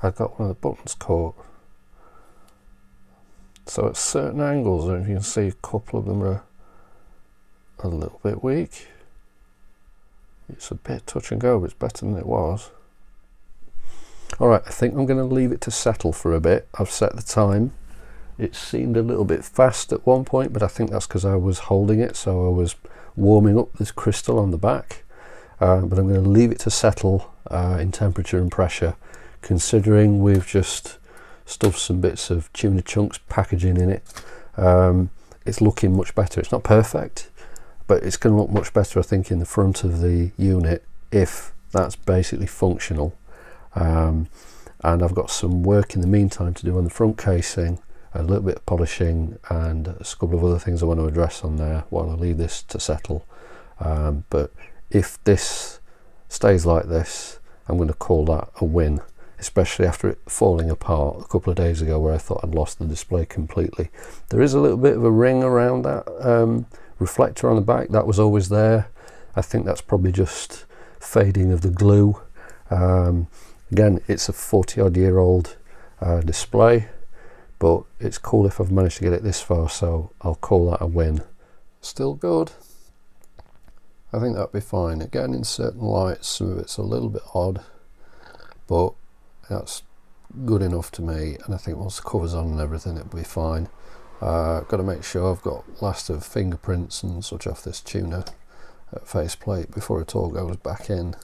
[SPEAKER 1] I got one of the buttons caught. So at certain angles, and you can see a couple of them are a little bit weak. It's a bit touch and go, but it's better than it was. Alright, I think I'm going to leave it to settle for a bit. I've set the time. It seemed a little bit fast at one point, but I think that's because I was holding it, so I was warming up this crystal on the back. But I'm going to leave it to settle in temperature and pressure, considering we've just stuffed some bits of tuna chunks packaging in it. It's looking much better. It's not perfect, but it's going to look much better, I think, in the front of the unit if that's basically functional. And I've got some work in the meantime to do on the front casing, a little bit of polishing, and a couple of other things I want to address on there while I leave this to settle. But if this stays like this, I'm going to call that a win, especially after it falling apart a couple of days ago where I thought I'd lost the display completely. There is a little bit of a ring around that reflector on the back. That was always there. I think that's probably just fading of the glue. Again, it's a 40-odd year old display, but it's cool if I've managed to get it this far, so I'll call that a win. Still good. I think that'd be fine. Again, in certain lights, some of it's a little bit odd, but that's good enough to me, and I think once the cover's on and everything, it'll be fine. Got to make sure I've got last of fingerprints and such off this tuna faceplate before it all goes back in.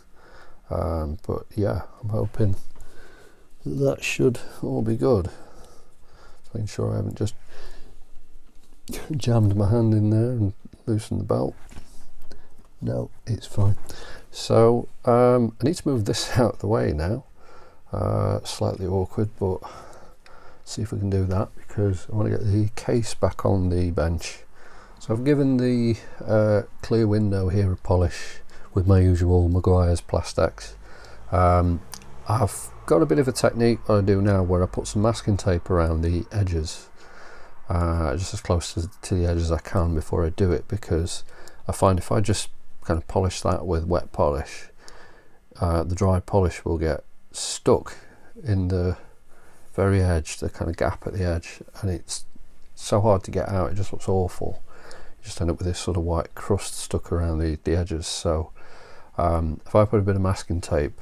[SPEAKER 1] But yeah, I'm hoping that should all be good. Just making sure I haven't just jammed my hand in there and loosened the belt. No, it's fine. So I need to move this out of the way now. Slightly awkward, but see if we can do that, because I want to get the case back on the bench. So I've given the clear window here a polish with my usual Maguire's Plastex. I've got a bit of a technique what I do now where I put some masking tape around the edges, just as close to the edge as I can before I do it, because I find if I just kind of polish that with wet polish, the dry polish will get stuck in the very edge, the kind of gap at the edge, and it's so hard to get out. It just looks awful. You just end up with this sort of white crust stuck around the edges. So if I put a bit of masking tape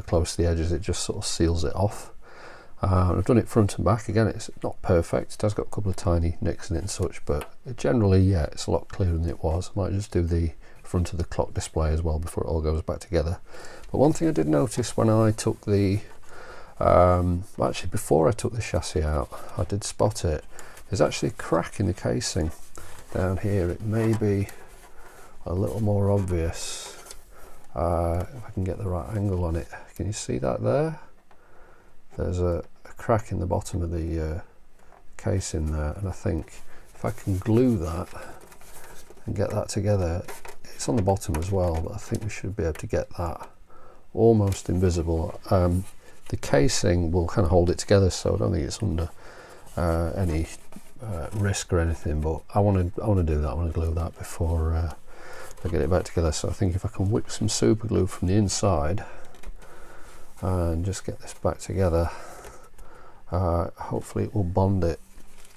[SPEAKER 1] close to the edges, it just sort of seals it off. I've done it front and back. Again, it's not perfect. It has got a couple of tiny nicks in it and such, but generally, yeah, it's a lot clearer than it was. I might just do the front of the clock display as well before it all goes back together. But one thing I did notice when I took the actually before I took the chassis out, I did spot it. There's actually a crack in the casing down here. It may be a little more obvious if I can get the right angle on it. Can you see that there? There's a crack in the bottom of the casing there, and I think if I can glue that and get that together, it's on the bottom as well, but I think we should be able to get that almost invisible. The casing will kind of hold it together, so I don't think it's under any risk or anything, but I want to do that. I want to glue that before I get it back together. So I think if I can whip some super glue from the inside and just get this back together, hopefully it will bond it.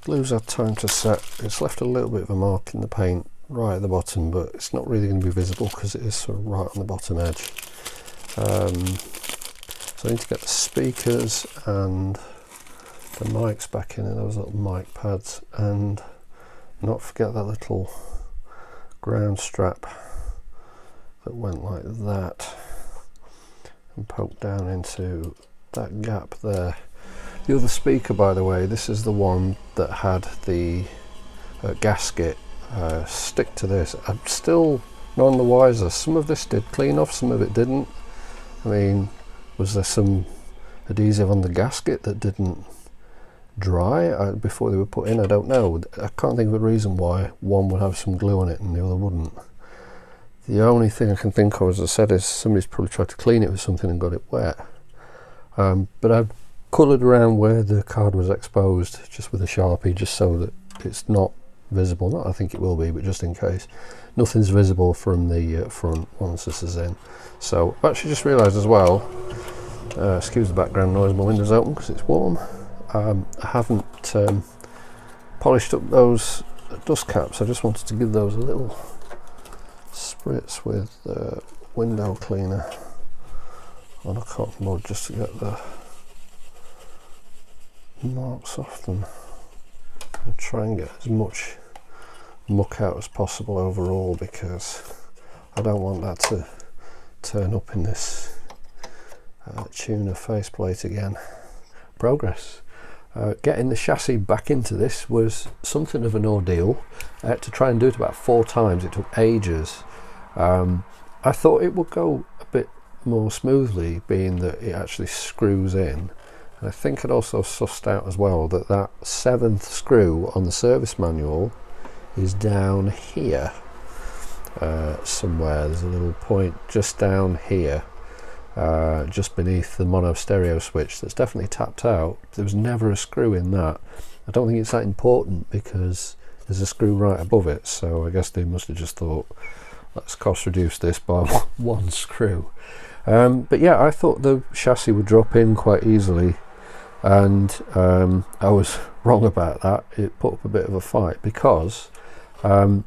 [SPEAKER 1] Glue's had time to set. It's left a little bit of a mark in the paint right at the bottom, but it's not really going to be visible because it is sort of right on the bottom edge. So I need to get the speakers and the mics back in, and those little mic pads, and not forget that little ground strap that went like that and poked down into that gap there. The other speaker, by the way, this is the one that had the gasket stick to this. I'm still none the wiser. Some of this did clean off, some of it didn't. I mean, was there some adhesive on the gasket that didn't dry before they were put in? I don't know. I can't think of a reason why one would have some glue on it and the other wouldn't. The only thing I can think of, as I said, is somebody's probably tried to clean it with something and got it wet. But I've coloured around where the card was exposed just with a Sharpie, just so that it's not visible. Not I think it will be, but just in case. Nothing's visible from the front once this is in. So I've actually just realised as well, excuse the background noise, my window's open because it's warm. I haven't polished up those dust caps. I just wanted to give those a little spritz with window cleaner on a cotton bud just to get the marks off them and try and get as much muck out as possible overall, because I don't want that to turn up in this tuner faceplate again. Progress. Getting the chassis back into this was something of an ordeal. I had to try and do it about 4 times. It took ages. I thought it would go a bit more smoothly, being that it actually screws in. And I think I'd also sussed out as well that that 7th screw on the service manual is down here somewhere. There's a little point just down here, just beneath the mono stereo switch, that's definitely tapped out. There was never a screw in that. I don't think it's that important because there's a screw right above it, so I guess they must have just thought, let's cost reduce this by 1 screw. But yeah, I thought the chassis would drop in quite easily, and I was wrong about that. It put up a bit of a fight because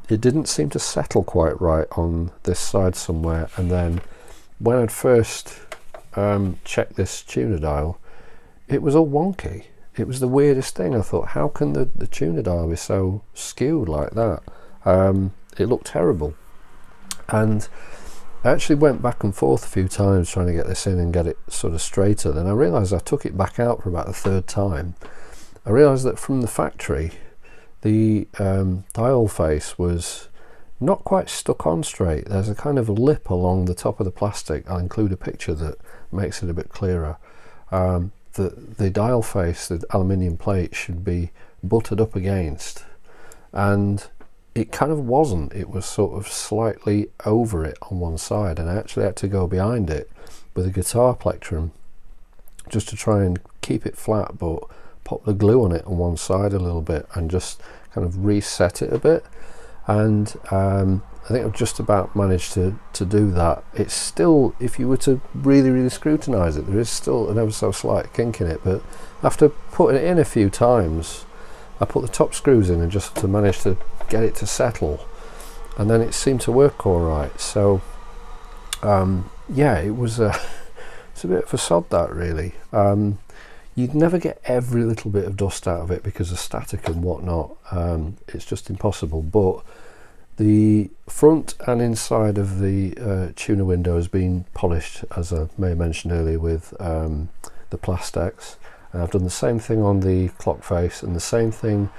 [SPEAKER 1] it didn't seem to settle quite right on this side somewhere, and then when I'd first checked this tuner dial, it was all wonky. It was the weirdest thing. I thought, how can the tuner dial be so skewed like that? It looked terrible. And I actually went back and forth a few times trying to get this in and get it sort of straighter. Then I realised I took it back out for about the 3rd time. I realised that from the factory, the dial face was not quite stuck on straight. There's a kind of lip along the top of the plastic. I'll include a picture that makes it a bit clearer. The dial face, the aluminium plate, should be buttered up against, and it kind of wasn't. It was sort of slightly over it on one side, and I actually had to go behind it with a guitar plectrum just to try and keep it flat, but pop the glue on it on one side a little bit and just kind of reset it a bit. And I think I've just about managed to do that. It's still, if you were to really scrutinize it, there is still an ever so slight kink in it, but after putting it in a few times, I put the top screws in and just to manage to get it to settle, and then it seemed to work all right. So yeah, it was it's a bit of a sod, that really. You'd never get every little bit of dust out of it because of static and whatnot. It's just impossible. But the front and inside of the tuner window has been polished, as I may have mentioned earlier, with the Plastex. And I've done the same thing on the clock face and the same thing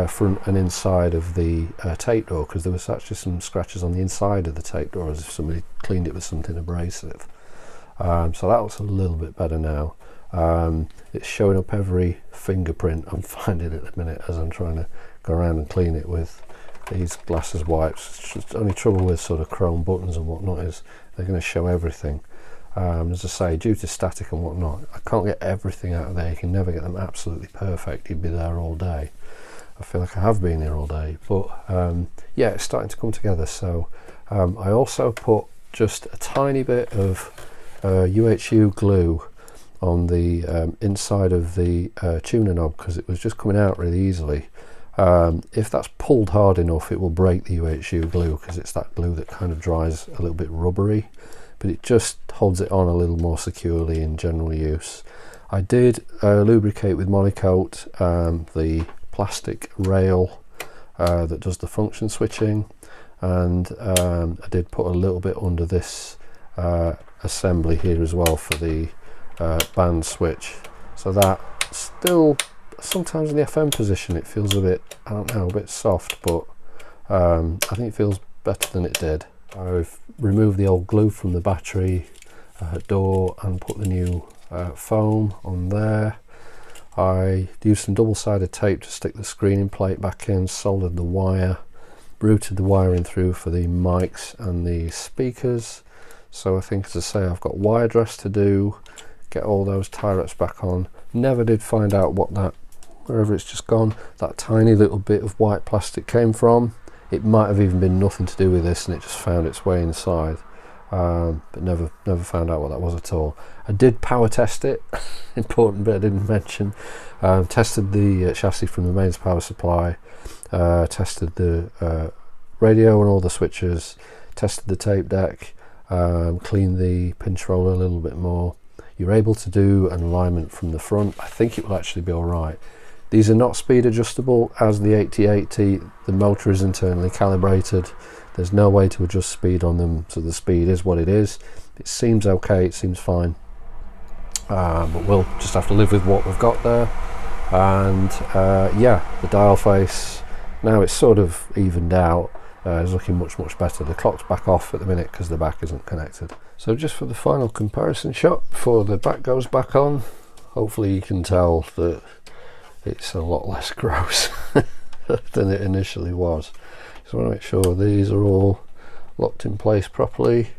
[SPEAKER 1] front and inside of the tape door, because there was actually some scratches on the inside of the tape door as if somebody cleaned it with something abrasive. So that looks a little bit better now. It's showing up every fingerprint I'm finding at the minute as I'm trying to go around and clean it with these glasses wipes. It's just only trouble with sort of chrome buttons and whatnot is they're going to show everything. As I say, due to static and whatnot, I can't get everything out of there. You can never get them absolutely perfect. You'd be there all day. I feel like I have been here all day, but yeah, it's starting to come together. So I also put just a tiny bit of UHU glue on the inside of the tuner knob, because it was just coming out really easily. If that's pulled hard enough, it will break the UHU glue, because it's that glue that kind of dries a little bit rubbery, but it just holds it on a little more securely in general use. I did lubricate with Monocoat the plastic rail that does the function switching. and I did put a little bit under this assembly here as well for the band switch, so that still sometimes in the FM position it feels a bit, I don't know, a bit soft, but I think it feels better than it did. I've removed the old glue from the battery door and put the new foam on there. I used some double-sided tape to stick the screening plate back in, soldered the wire, routed the wiring through for the mics and the speakers. So I think, as I say, I've got wire dress to do, get all those tie wraps back on. Never did find out what that, wherever it's just gone, that tiny little bit of white plastic came from. It might have even been nothing to do with this and it just found its way inside. But never found out what that was at all. I did power test it, important bit I didn't mention. Tested the chassis from the mains power supply, tested the radio and all the switches, tested the tape deck, cleaned the pinch roller a little bit more. You're able to do an alignment from the front. I think it will actually be alright. These are not speed adjustable. As the 8080, the motor is internally calibrated. There's no way to adjust speed on them, so the speed is what it is. It seems okay, it seems fine, but we'll just have to live with what we've got there. And yeah, the dial face, now it's sort of evened out, is looking much better. The clock's back off at the minute because the back isn't connected. So just for the final comparison shot before the back goes back on, hopefully you can tell that it's a lot less gross than it initially was. So I want to make sure these are all locked in place properly,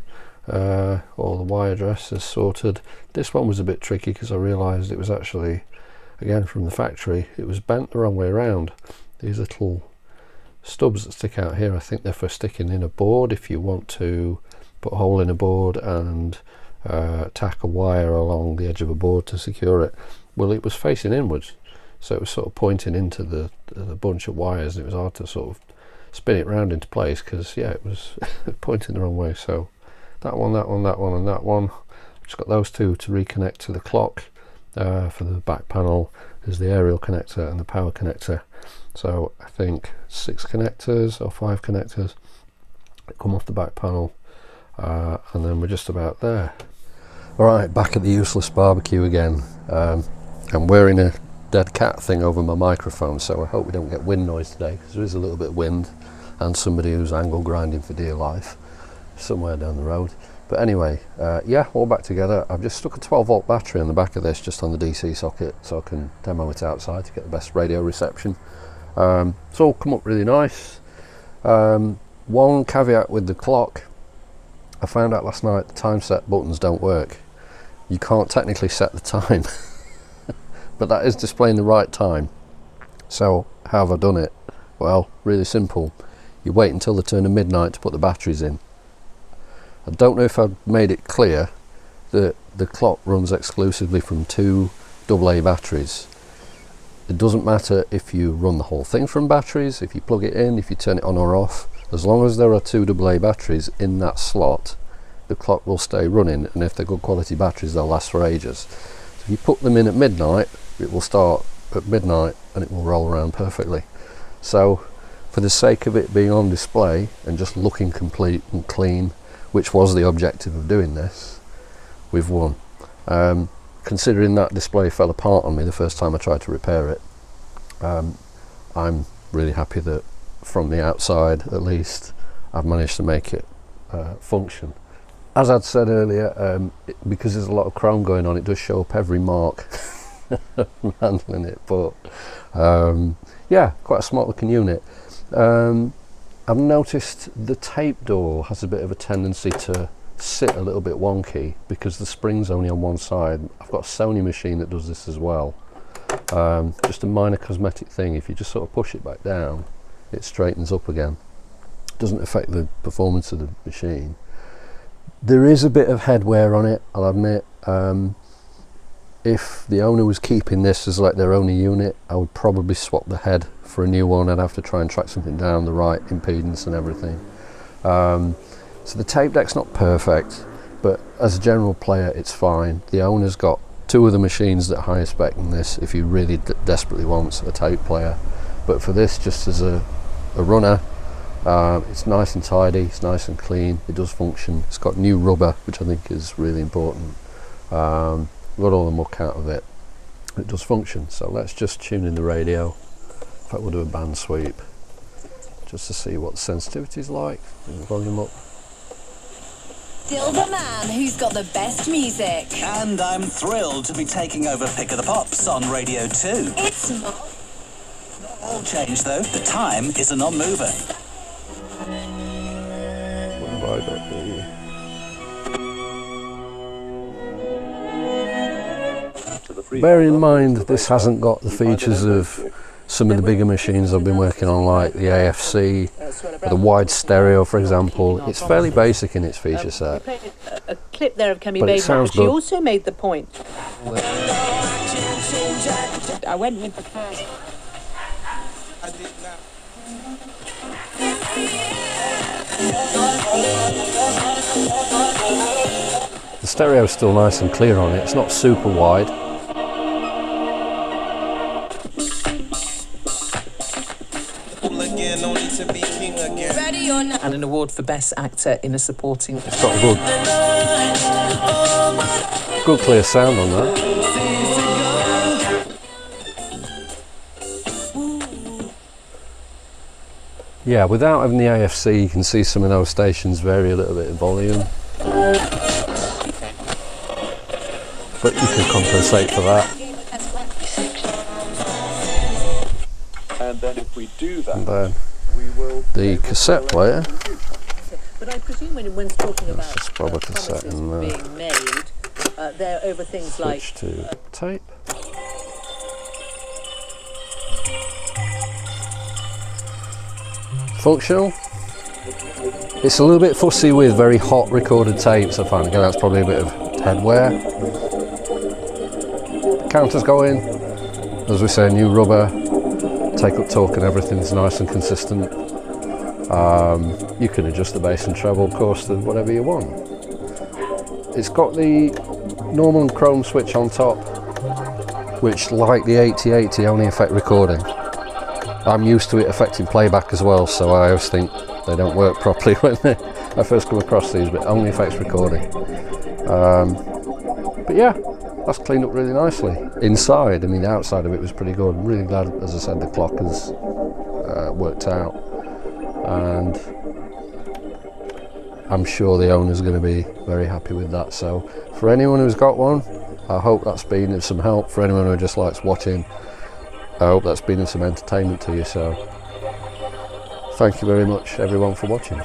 [SPEAKER 1] all the wire dress is sorted. This one was a bit tricky because I realised it was actually, again from the factory, it was bent the wrong way around. These little stubs that stick out here, I think they're for sticking in a board if you want to put a hole in a board and tack a wire along the edge of a board to secure it. Well, it was facing inwards, so it was sort of pointing into the bunch of wires, and it was hard to sort of spin it round into place because, yeah, it was pointing the wrong way. So that one, that one, that one, and that one, I've just got those two to reconnect to the clock. For the back panel is the aerial connector and the power connector. So I think 6 connectors or 5 connectors that come off the back panel, and then we're just about there. Alright, back at the useless barbecue again. I'm wearing a dead cat thing over my microphone, so I hope we don't get wind noise today, because there is a little bit of wind and somebody who's angle grinding for dear life somewhere down the road. But anyway, yeah, all back together. I've just stuck a 12 volt battery on the back of this, just on the DC socket, so I can demo it outside to get the best radio reception. It's all come up really nice. One caveat with the clock, I found out last night the time set buttons don't work. You can't technically set the time but that is displaying the right time. So how have I done it? Well, really simple. You wait until the turn of midnight to put the batteries in. I don't know if I've made it clear that the clock runs exclusively from 2 AA batteries. It doesn't matter if you run the whole thing from batteries, if you plug it in, if you turn it on or off. As long as there are 2 AA batteries in that slot, the clock will stay running, and if they're good quality batteries, they'll last for ages. So if you put them in at midnight, it will start at midnight and it will roll around perfectly. So for the sake of it being on display and just looking complete and clean, which was the objective of doing this, we've won. Considering that display fell apart on me the first time I tried to repair it, I'm really happy that from the outside at least I've managed to make it function. As I'd said earlier, because there's a lot of chrome going on, it does show up every mark I'm handling it, but yeah, quite a smart looking unit. I've noticed the tape door has a bit of a tendency to sit a little bit wonky because the spring's only on one side. I've got a Sony machine that does this as well. Just a minor cosmetic thing. If you just sort of push it back down, it straightens up again. Doesn't affect the performance of the machine. There is a bit of head wear on it, I'll admit. If the owner was keeping this as like their only unit, I would probably swap the head for a new one. I'd have to try and track something down, the right impedance and everything. So the tape deck's not perfect, but as a general player it's fine. The owner's got 2 of the machines that are higher spec than this if he really desperately wants a tape player. But for this, just as a runner, It's nice and tidy, it's nice and clean, it does function. It's got new rubber, which I think is really important. Got all the muck out of it. It does function. So let's just tune in the radio. In fact, we'll do a band sweep just to see what the sensitivity is like. Bring the volume up.
[SPEAKER 2] Still the man who's got the best music.
[SPEAKER 3] And I'm thrilled to be taking over Pick of the Pops on Radio 2.
[SPEAKER 2] It's not
[SPEAKER 3] All change though, the time is a non-mover.
[SPEAKER 1] Bear in mind, this hasn't got the features of some of the bigger machines I've been working on, like the AFC, or the wide stereo, for example. It's fairly basic in its feature set.
[SPEAKER 4] We played a clip there of Kemi
[SPEAKER 1] But it
[SPEAKER 4] Baker.
[SPEAKER 1] sounds
[SPEAKER 4] She
[SPEAKER 1] good.
[SPEAKER 4] also made the point. I went with the first.
[SPEAKER 1] The stereo is still nice and clear on it. It's not super wide.
[SPEAKER 2] ready or not.
[SPEAKER 4] And an award for Best Actor in a Supporting.
[SPEAKER 1] It's got a good clear sound on that. Yeah, without having the AFC, you can see some of those stations vary a little bit in volume. But you can compensate for that.
[SPEAKER 5] And then if we do that,
[SPEAKER 1] And then
[SPEAKER 5] we will
[SPEAKER 1] the cassette player.
[SPEAKER 4] But I presume when it's talking about
[SPEAKER 1] just pop a cassette
[SPEAKER 4] promises
[SPEAKER 1] in there.
[SPEAKER 4] being made, they're over things like
[SPEAKER 1] Switch to tape. Functional. It's a little bit fussy with very hot recorded tapes, I find. Again, that's probably a bit of head wear. Counter's going. As we say, new rubber. Take up torque and everything's nice and consistent. You can adjust the bass and treble, of course, to whatever you want. It's got the normal chrome switch on top, which, like the 8080, only affect recording. I'm used to it affecting playback as well, so I always think they don't work properly when I first come across these, but only affects recording. But yeah, that's cleaned up really nicely. Inside, I mean, the outside of it was pretty good. I'm really glad, as I said, the clock has worked out, and I'm sure the owner's going to be very happy with that. So for anyone who's got one, I hope that's been of some help. For anyone who just likes watching, I hope that's been of some entertainment to you. So thank you very much everyone for watching.